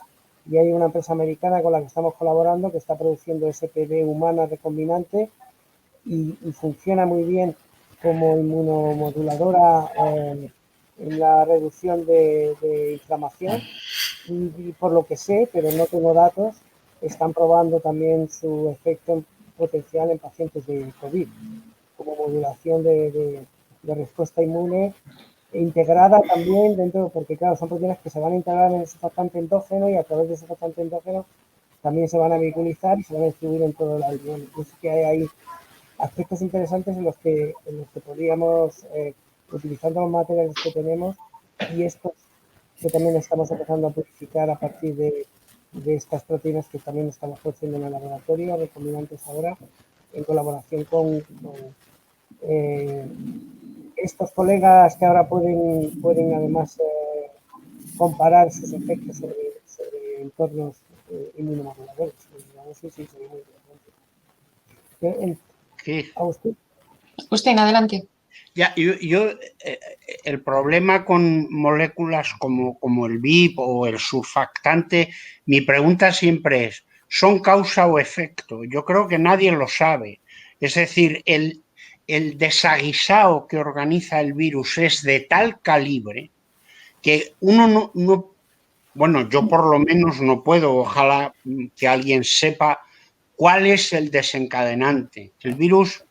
y hay una empresa americana con la que estamos colaborando que está produciendo SPD humana recombinante y funciona muy bien como inmunomoduladora en la reducción de inflamación y por lo que sé, pero no tengo datos, están probando también su efecto potencial en pacientes de COVID, como modulación de respuesta inmune integrada también dentro, porque claro, son proteínas que se van a integrar en el surfactante endógeno y a través de ese surfactante endógeno también se van a vehiculizar y se van a distribuir en todo el alveolo. Entonces que hay aspectos interesantes en los que podríamos, utilizando los materiales que tenemos y estos que también estamos empezando a purificar a partir de estas proteínas que también estamos produciendo en el laboratorio, recombinantes ahora, en colaboración con estos colegas que ahora pueden además comparar sus efectos sobre entornos inmunomoduladores. Sí, sería muy interesante. Agustín, adelante. Ya, el problema con moléculas como el VIP o el surfactante, mi pregunta siempre es, ¿son causa o efecto? Yo creo que nadie lo sabe. Es decir, el desaguisado que organiza el virus es de tal calibre que uno no, bueno, yo por lo menos no puedo, ojalá que alguien sepa cuál es el desencadenante. El virus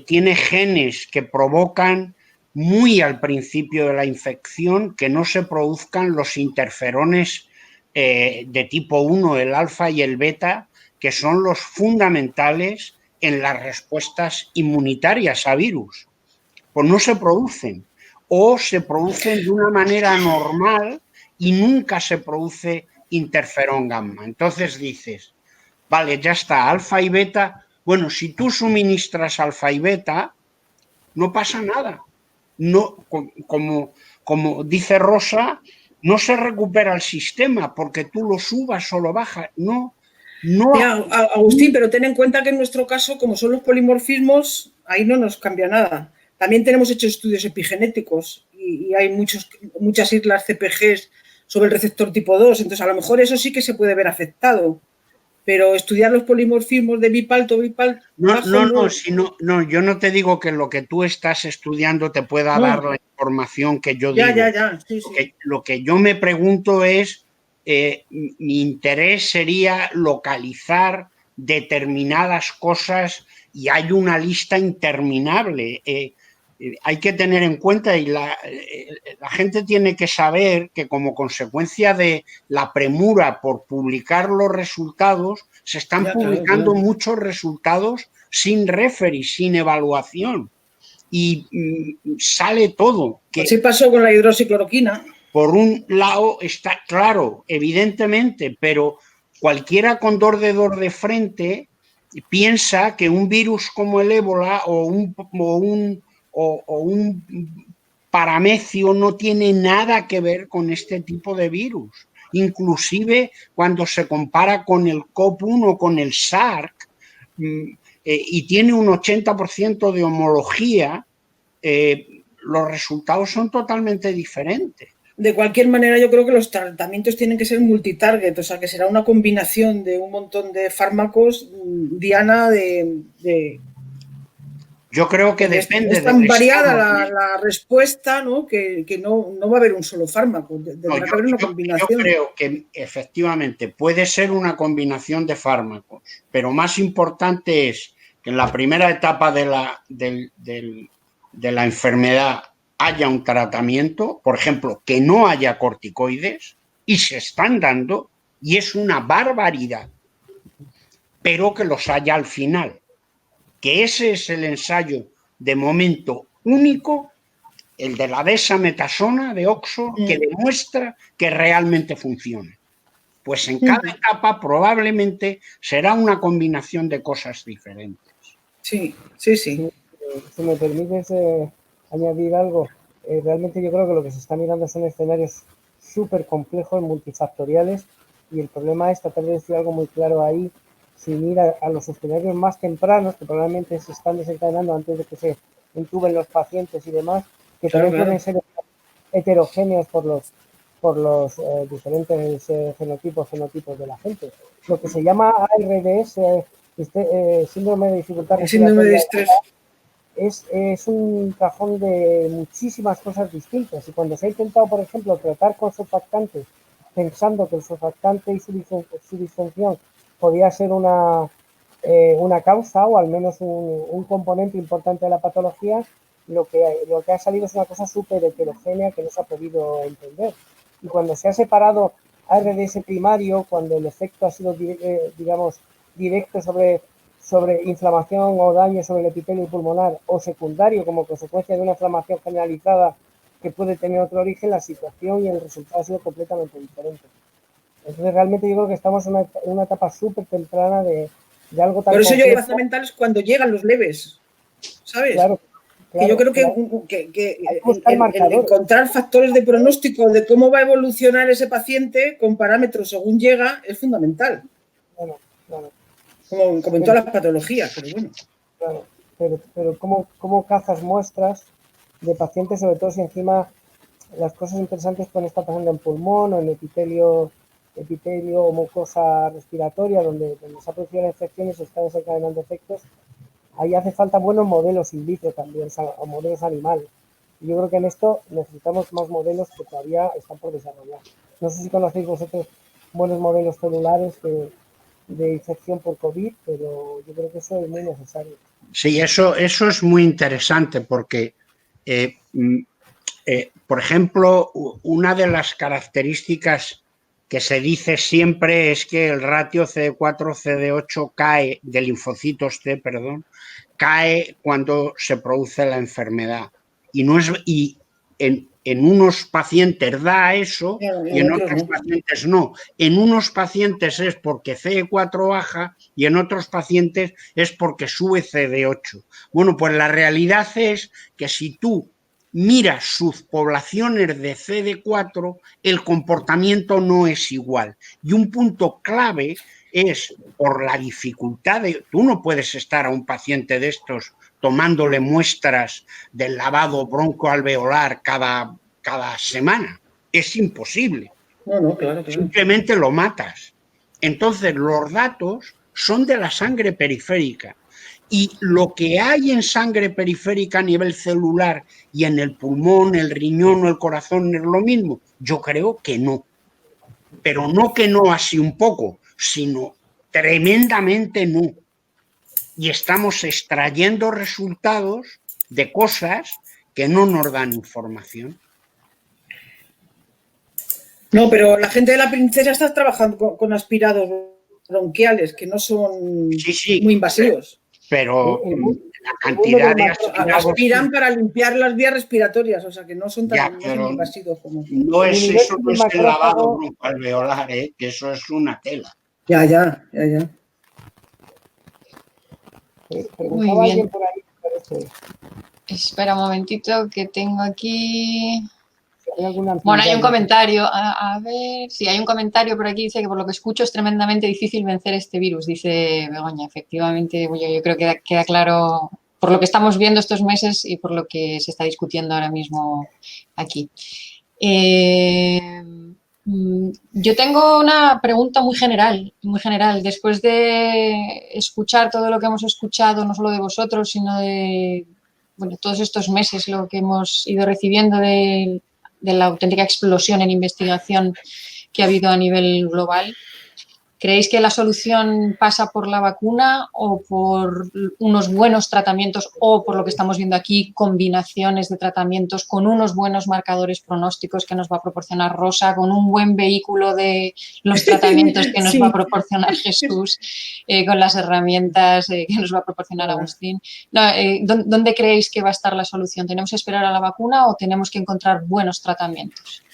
tiene genes que provocan muy al principio de la infección que no se produzcan los interferones de tipo 1, el alfa y el beta, que son los fundamentales en las respuestas inmunitarias a virus. Pues no se producen, o se producen de una manera normal y nunca se produce interferón gamma. Entonces dices, vale, ya está, alfa y beta. Bueno, si tú suministras alfa y beta, no pasa nada. No, como dice Rosa, no se recupera el sistema porque tú lo subas o lo bajas. No, no. Ya, Agustín, pero ten en cuenta que en nuestro caso, como son los polimorfismos, ahí no nos cambia nada. También tenemos hecho estudios epigenéticos y hay muchas islas CPGs sobre el receptor tipo 2, entonces a lo mejor eso sí que se puede ver afectado. Pero estudiar los polimorfismos de BIP alto, BIP bajo... No, yo no te digo que lo que tú estás estudiando te pueda dar la información que yo digo. Sí, sí. Lo que yo me pregunto es, mi interés sería localizar determinadas cosas y hay una lista interminable. Hay que tener en cuenta y la gente tiene que saber que como consecuencia de la premura por publicar los resultados, se están publicando muchos resultados sin referee, sin evaluación y sale todo. Así pasó con la hidroxicloroquina. Por un lado está claro, evidentemente, pero cualquiera con dolor de frente piensa que un virus como el ébola o un paramecio no tiene nada que ver con este tipo de virus. Inclusive cuando se compara con el COP1 o con el SARC y tiene un 80% de homología, los resultados son totalmente diferentes. De cualquier manera, yo creo que los tratamientos tienen que ser multitarget, o sea, que será una combinación de un montón de fármacos, Diana, yo creo que depende. Es tan variada la respuesta, ¿no? Que no va a haber un solo fármaco, tendrá que haber una combinación. Yo creo que efectivamente puede ser una combinación de fármacos, pero más importante es que en la primera etapa de la enfermedad haya un tratamiento, por ejemplo, que no haya corticoides, y se están dando, y es una barbaridad, pero que los haya al final. Que ese es el ensayo de momento único, el de la desametasona de Oxford, que demuestra que realmente funciona. Pues en cada etapa probablemente será una combinación de cosas diferentes. Sí. Si me permites añadir algo, realmente yo creo que lo que se está mirando son escenarios súper complejos, multifactoriales, y el problema es tratar de decir algo muy claro ahí, sin ir a los escenarios más tempranos, que probablemente se están desencadenando antes de que se intuben los pacientes y demás, que también pueden ser heterogéneos por los diferentes fenotipos de la gente. Lo que se llama ARDS, síndrome de dificultad respiratoria, es un cajón de muchísimas cosas distintas, y cuando se ha intentado, por ejemplo, tratar con surfactantes pensando que el surfactante y su disfunción podía ser una causa o al menos un componente importante de la patología, lo que ha salido es una cosa súper heterogénea que no se ha podido entender. Y cuando se ha separado ARDS primario, cuando el efecto ha sido, digamos, directo sobre inflamación o daño sobre el epitelio pulmonar, o secundario como consecuencia de una inflamación generalizada que puede tener otro origen, la situación y el resultado ha sido completamente diferente. Entonces realmente yo creo que estamos en una etapa súper temprana de algo tan... Por eso yo digo fundamental es cuando llegan los leves, ¿sabes? Claro, yo creo que el encontrar factores de pronóstico de cómo va a evolucionar ese paciente con parámetros según llega es fundamental. Claro. Como en todas las patologías, pero bueno. Claro, pero ¿cómo cazas muestras de pacientes, sobre todo si encima las cosas interesantes pueden estar pasando en pulmón o en epitelio o mucosa respiratoria, donde se ha producido la infección y se están desencadenando efectos? Ahí hace falta buenos modelos in vitro también, o modelos animales. Y yo creo que en esto necesitamos más modelos que todavía están por desarrollar. No sé si conocéis vosotros buenos modelos celulares de infección por COVID, pero yo creo que eso es muy necesario. Sí, eso es muy interesante porque, por ejemplo, una de las características que se dice siempre es que el ratio CD4-CD8 cae, de linfocitos T, perdón, cae cuando se produce la enfermedad. Y en unos pacientes da eso y en otros pacientes no. En unos pacientes es porque CD4 baja y en otros pacientes es porque sube CD8. Bueno, pues la realidad es que si tú miras sus poblaciones de CD4, el comportamiento no es igual. Y un punto clave es por la dificultad de... Tú no puedes estar a un paciente de estos tomándole muestras del lavado broncoalveolar cada semana. Es imposible. No, claro. Simplemente lo matas. Entonces, los datos son de la sangre periférica. Y lo que hay en sangre periférica a nivel celular y en el pulmón, el riñón o el corazón es lo mismo. Yo creo que no. Pero no que no así un poco, sino tremendamente no. Y estamos extrayendo resultados de cosas que no nos dan información. No, pero la gente de la Princesa está trabajando con aspirados bronquiales, que no son muy invasivos. Pero la cantidad de aspirados... Aspiran para limpiar las vías respiratorias, o sea que no son tan invasivos como... No es eso, no es el lavado broncoalveolar, que eso es una tela. Ya. Preguntaba alguien por ahí, parece. Espera un momentito que tengo aquí... Bueno, hay un comentario, a ver, sí, hay un comentario por aquí, dice que por lo que escucho es tremendamente difícil vencer este virus, dice Begoña. Efectivamente, yo creo que queda claro por lo que estamos viendo estos meses y por lo que se está discutiendo ahora mismo aquí. Yo tengo una pregunta muy general. Después de escuchar todo lo que hemos escuchado, no solo de vosotros, sino de todos estos meses, lo que hemos ido recibiendo de la auténtica explosión en investigación que ha habido a nivel global. ¿Creéis que la solución pasa por la vacuna o por unos buenos tratamientos o, por lo que estamos viendo aquí, combinaciones de tratamientos con unos buenos marcadores pronósticos que nos va a proporcionar Rosa, con un buen vehículo de los tratamientos que nos va a proporcionar Jesús, con las herramientas que nos va a proporcionar Agustín? ¿Dónde creéis que va a estar la solución? ¿Tenemos que esperar a la vacuna o tenemos que encontrar buenos tratamientos?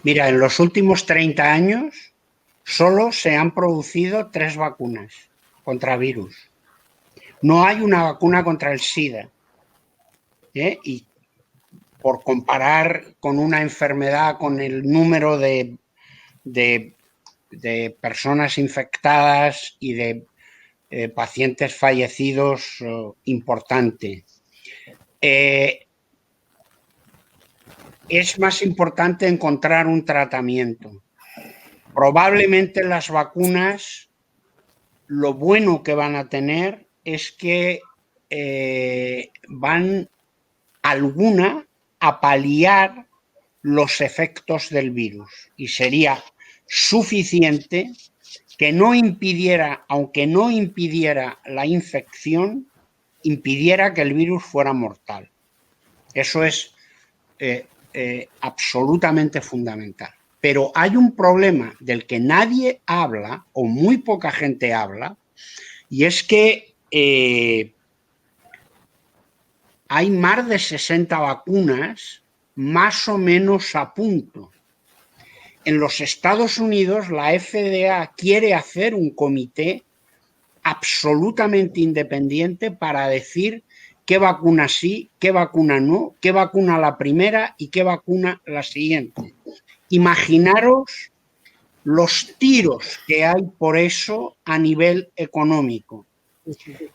Mira, en los últimos 30 años solo se han producido 3 vacunas contra virus. No hay una vacuna contra el SIDA. Y por comparar con una enfermedad, con el número de personas infectadas y de pacientes fallecidos importante. Es más importante encontrar un tratamiento. Probablemente las vacunas, lo bueno que van a tener es que van alguna a paliar los efectos del virus y sería suficiente que no impidiera, aunque no impidiera la infección, impidiera que el virus fuera mortal. Eso es absolutamente fundamental. Pero hay un problema del que nadie habla o muy poca gente habla, y es que hay más de 60 vacunas más o menos a punto. En los Estados Unidos la FDA quiere hacer un comité absolutamente independiente para decir qué vacuna sí, qué vacuna no, qué vacuna la primera y qué vacuna la siguiente. Imaginaros los tiros que hay por eso a nivel económico.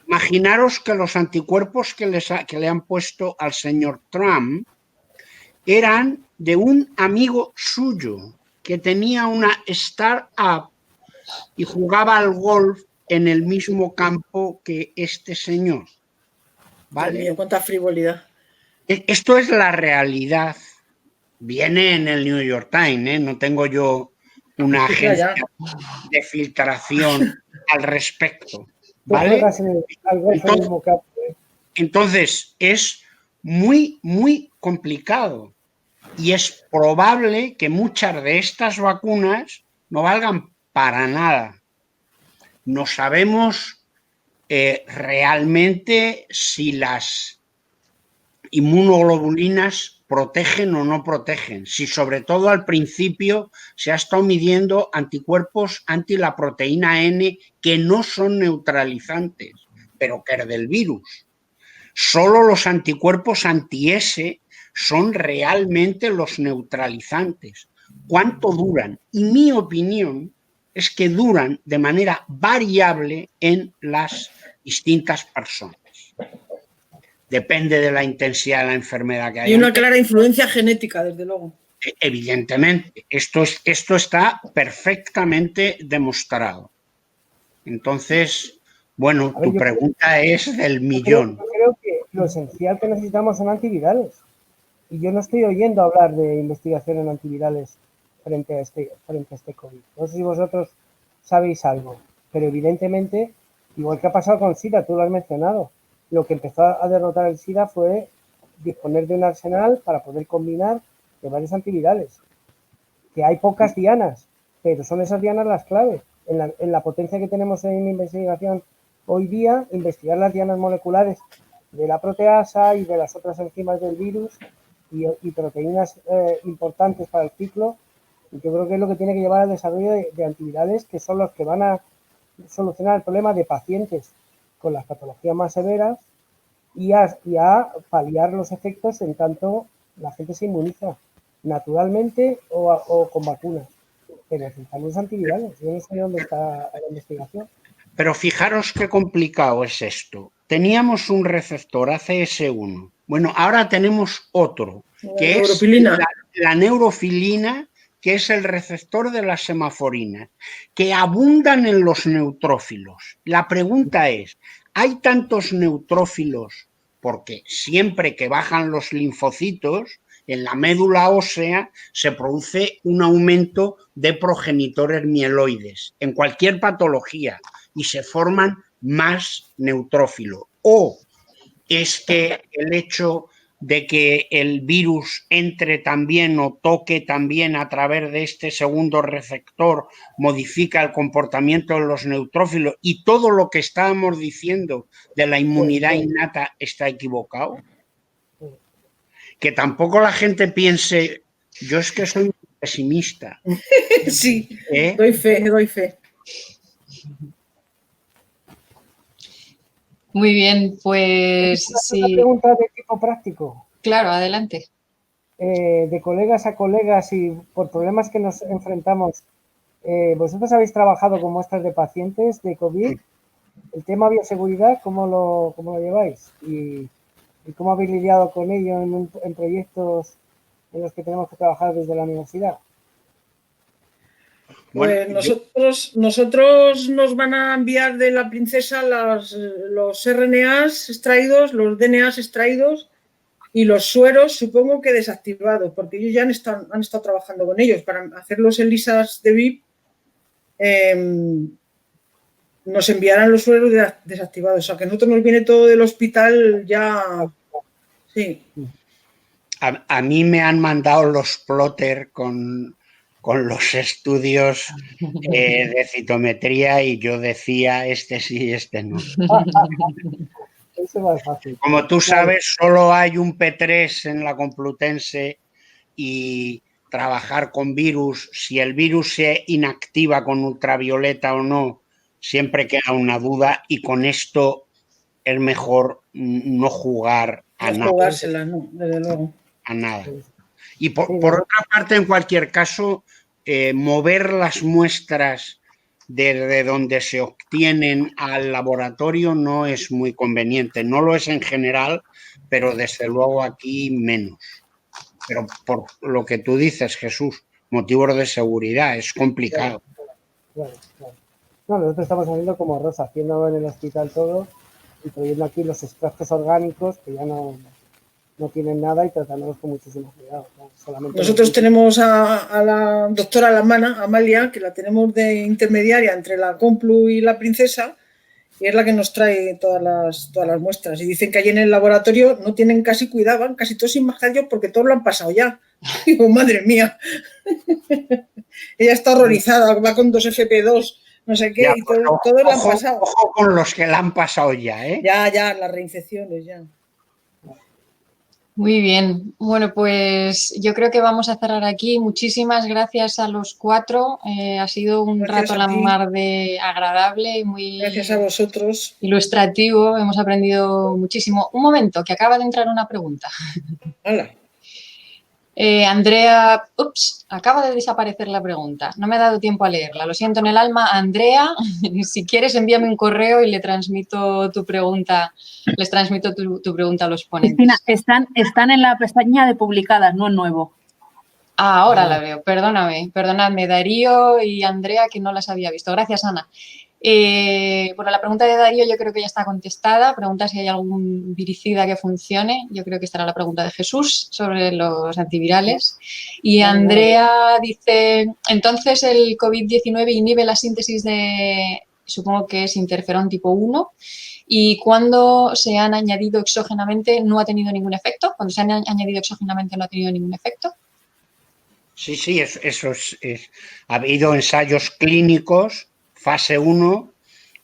Imaginaros que los anticuerpos que le han puesto al señor Trump eran de un amigo suyo que tenía una startup y jugaba al golf en el mismo campo que este señor. ¿Vale? Dios mío, cuánta frivolidad. Esto es la realidad. Viene en el New York Times, no tengo yo una agencia de filtración al respecto. ¿Vale? Entonces, es muy, muy complicado. y es probable que muchas de estas vacunas no valgan para nada. No sabemos realmente si las inmunoglobulinas protegen o no protegen, si sobre todo al principio se ha estado midiendo anticuerpos anti la proteína N que no son neutralizantes, pero que es del virus. Solo los anticuerpos anti-S son realmente los neutralizantes. ¿Cuánto duran? Y mi opinión es que duran de manera variable en las distintas personas. Depende de la intensidad de la enfermedad que haya. Hay una clara influencia genética, desde luego. Evidentemente, esto está perfectamente demostrado. Entonces, bueno, tu pregunta es del millón. Yo creo que lo esencial que necesitamos son antivirales. Y yo no estoy oyendo hablar de investigación en antivirales frente a este COVID. No sé si vosotros sabéis algo, pero evidentemente, igual que ha pasado con SIDA, tú lo has mencionado, lo que empezó a derrotar el SIDA fue disponer de un arsenal para poder combinar de varios antivirales. Que hay pocas dianas, pero son esas dianas las claves. En la potencia que tenemos en investigación hoy día, investigar las dianas moleculares de la proteasa y de las otras enzimas del virus y proteínas importantes para el ciclo, y yo creo que es lo que tiene que llevar al desarrollo de antivirales, que son los que van a solucionar el problema de pacientes con las patologías más severas y a paliar los efectos en tanto la gente se inmuniza naturalmente o con vacunas. Pero necesitamos antivirales. Yo no sé dónde está la investigación. Pero fijaros qué complicado es esto. Teníamos un receptor ACS1. Bueno, ahora tenemos otro, que es la neurofilina, que es el receptor de la semaforina, que abundan en los neutrófilos. La pregunta es, ¿hay tantos neutrófilos? Porque siempre que bajan los linfocitos, en la médula ósea se produce un aumento de progenitores mieloides en cualquier patología y se forman más neutrófilos. O es que el hecho de que el virus entre también o toque también a través de este segundo receptor modifica el comportamiento de los neutrófilos y todo lo que estábamos diciendo de la inmunidad innata está equivocado. Que tampoco la gente piense, yo es que soy pesimista. Sí, doy fe. Muy bien, pues sí. Una pregunta de tipo práctico. Claro, adelante. De colegas a colegas y por problemas que nos enfrentamos, ¿vosotros habéis trabajado con muestras de pacientes de COVID? El tema bioseguridad, ¿cómo lo lleváis? ¿Y cómo habéis lidiado con ello en proyectos en los que tenemos que trabajar desde la universidad? Pues nosotros nos van a enviar de la princesa los RNAs extraídos, los DNAs extraídos y los sueros, supongo que desactivados, porque ellos ya han estado trabajando con ellos para hacer los ELISAs de VIP. Nos enviarán los sueros desactivados, o sea que nosotros nos viene todo del hospital ya. Sí. A mí me han mandado los plotter con los estudios de citometría y yo decía este sí, este no. Eso va fácil. Como tú sabes, solo hay un P3 en la Complutense y trabajar con virus, si el virus se inactiva con ultravioleta o no, siempre queda una duda y con esto es mejor no jugar a nada. No jugársela, no, desde luego. A nada. Y por otra parte, en cualquier caso, mover las muestras desde donde se obtienen al laboratorio no es muy conveniente. No lo es en general, pero desde luego aquí menos. Pero por lo que tú dices, Jesús, motivos de seguridad, es complicado. Claro. No, nosotros estamos haciendo como Rosa, haciendo en el hospital todo y trayendo aquí los extractos orgánicos que ya no tienen nada y tratándolos con muchísimo cuidado. Nosotros tenemos a la doctora Lamana, Amalia, que la tenemos de intermediaria entre la Complu y la princesa, y es la que nos trae todas las muestras. Y dicen que allí en el laboratorio no tienen casi cuidado, van casi todos sin mascarilla porque todos lo han pasado ya. Digo, madre mía. Ella está horrorizada, va con 2 FP2, no sé qué, Ya, y pues, todos la han pasado. Ojo con los que la han pasado ya, ¿eh? Ya, las reinfecciones, ya. Muy bien. Bueno, pues yo creo que vamos a cerrar aquí. Muchísimas gracias a los 4. Ha sido un Gracias rato a a la ti. mar de agradable y Gracias a muy vosotros. ilustrativo. Hemos aprendido muchísimo. Un momento, que acaba de entrar una pregunta. Hola. Andrea, ups, acaba de desaparecer la pregunta. No me ha dado tiempo a leerla. Lo siento en el alma. Andrea, si quieres envíame un correo y le transmito tu pregunta. Les transmito tu pregunta a los ponentes. Cristina, están en la pestaña de publicadas, no en nuevo. Ah, ahora la veo. Perdonadme, Darío y Andrea, que no las había visto. Gracias, Ana. Bueno, la pregunta de Darío yo creo que ya está contestada. Pregunta si hay algún viricida que funcione. Yo creo que esta era la pregunta de Jesús sobre los antivirales. Y Andrea dice, entonces el COVID-19 inhibe la síntesis de, supongo que es interferón tipo 1, y cuando se han añadido exógenamente no ha tenido ningún efecto. Cuando se han añadido exógenamente no ha tenido ningún efecto. Sí, eso es. Ha habido ensayos clínicos, fase 1,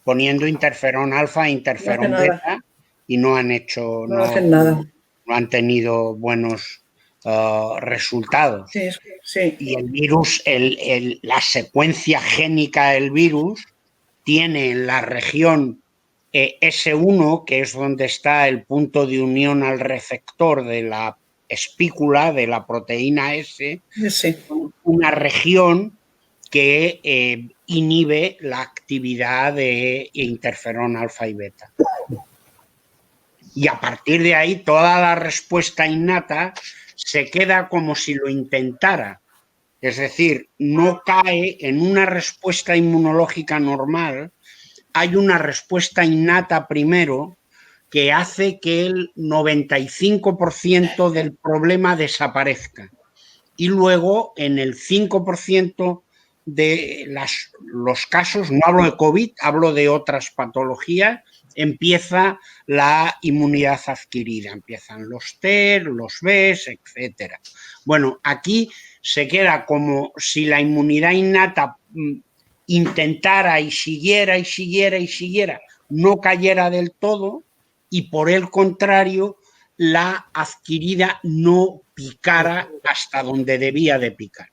poniendo interferón alfa e interferón beta y no han hecho, no hacen nada. No han tenido buenos resultados. Sí. Y el virus, la secuencia génica del virus tiene en la región S1, que es donde está el punto de unión al receptor de la espícula de la proteína S, una región que inhibe la actividad de interferón alfa y beta. Y a partir de ahí, toda la respuesta innata se queda como si lo intentara. Es decir, no cae en una respuesta inmunológica normal, hay una respuesta innata primero que hace que el 95% del problema desaparezca. Y luego, en el 5% de los casos, no hablo de COVID, hablo de otras patologías, empieza la inmunidad adquirida. Empiezan los T, los B, etc. Bueno, aquí se queda como si la inmunidad innata intentara y siguiera, no cayera del todo, y por el contrario, la adquirida no picara hasta donde debía de picar.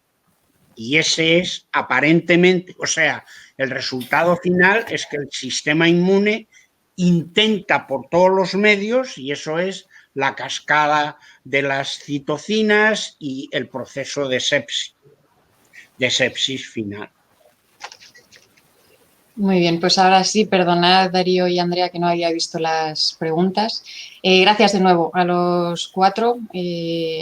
Y ese es aparentemente, o sea, el resultado final es que el sistema inmune intenta por todos los medios, y eso es la cascada de las citocinas y el proceso de sepsis final. Muy bien, pues ahora sí, perdonad Darío y Andrea que no había visto las preguntas. Gracias de nuevo a los 4.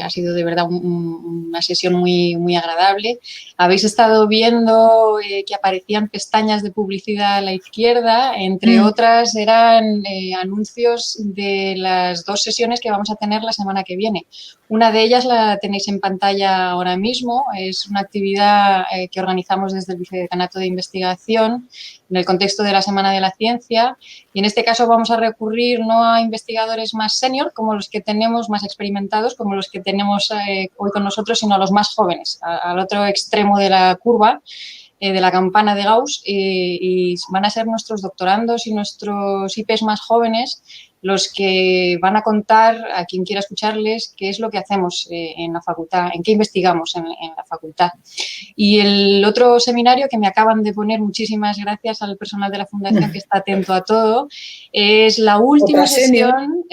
Ha sido de verdad una sesión muy agradable. Habéis estado viendo que aparecían pestañas de publicidad a la izquierda. Entre otras eran anuncios de las 2 sesiones que vamos a tener la semana que viene. Una de ellas la tenéis en pantalla ahora mismo. Es una actividad que organizamos desde el Vicedecanato de Investigación en el contexto de la Semana de la Ciencia, y en este caso vamos a recurrir no a investigadores más senior, como los que tenemos, más experimentados, como los que tenemos hoy con nosotros, sino a los más jóvenes, al otro extremo de la curva, de la campana de Gauss, y van a ser nuestros doctorandos y nuestros IPs más jóvenes los que van a contar a quien quiera escucharles qué es lo que hacemos en la facultad, en qué investigamos en la facultad. Y el otro seminario que me acaban de poner, muchísimas gracias al personal de la Fundación que está atento a todo, es la última sesión,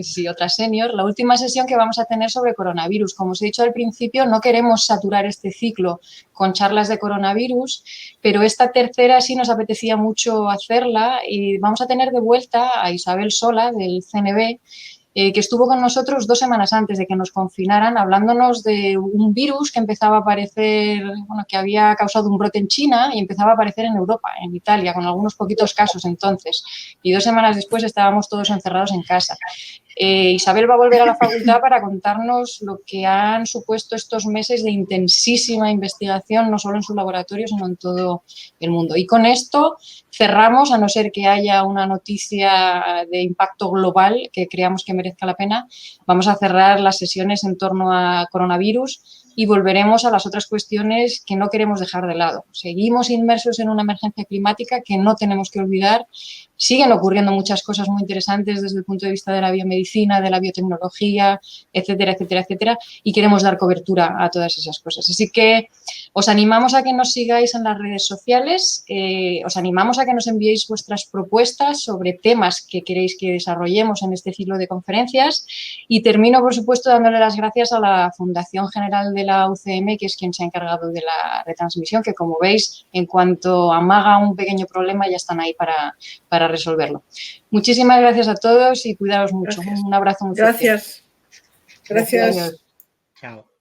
sí, otra senior, la última sesión que vamos a tener sobre coronavirus. Como os he dicho al principio, no queremos saturar este ciclo con charlas de coronavirus, pero esta tercera sí nos apetecía mucho hacerla, y vamos a tener de vuelta a Isabel Sola del CNB, que estuvo con nosotros 2 semanas antes de que nos confinaran, hablándonos de un virus que empezaba a aparecer, bueno, que había causado un brote en China y empezaba a aparecer en Europa, en Italia, con algunos poquitos casos entonces. Y 2 semanas después estábamos todos encerrados en casa. Isabel va a volver a la facultad para contarnos lo que han supuesto estos meses de intensísima investigación, no solo en su laboratorio, sino en todo el mundo. Y con esto cerramos, a no ser que haya una noticia de impacto global que creamos que merezca la pena. Vamos a cerrar las sesiones en torno a coronavirus. y volveremos a las otras cuestiones que no queremos dejar de lado. Seguimos inmersos en una emergencia climática que no tenemos que olvidar. Siguen ocurriendo muchas cosas muy interesantes desde el punto de vista de la biomedicina, de la biotecnología, etcétera, etcétera, etcétera, y queremos dar cobertura a todas esas cosas. Así que os animamos a que nos sigáis en las redes sociales, os animamos a que nos enviéis vuestras propuestas sobre temas que queréis que desarrollemos en este ciclo de conferencias, y termino, por supuesto, dándole las gracias a la Fundación General de la UCM, que es quien se ha encargado de la retransmisión, que, como veis, en cuanto amaga un pequeño problema, ya están ahí para resolverlo. Muchísimas gracias a todos y cuidaos mucho. Gracias. Un abrazo muy fuerte. Gracias. Gracias. Adiós. Chao.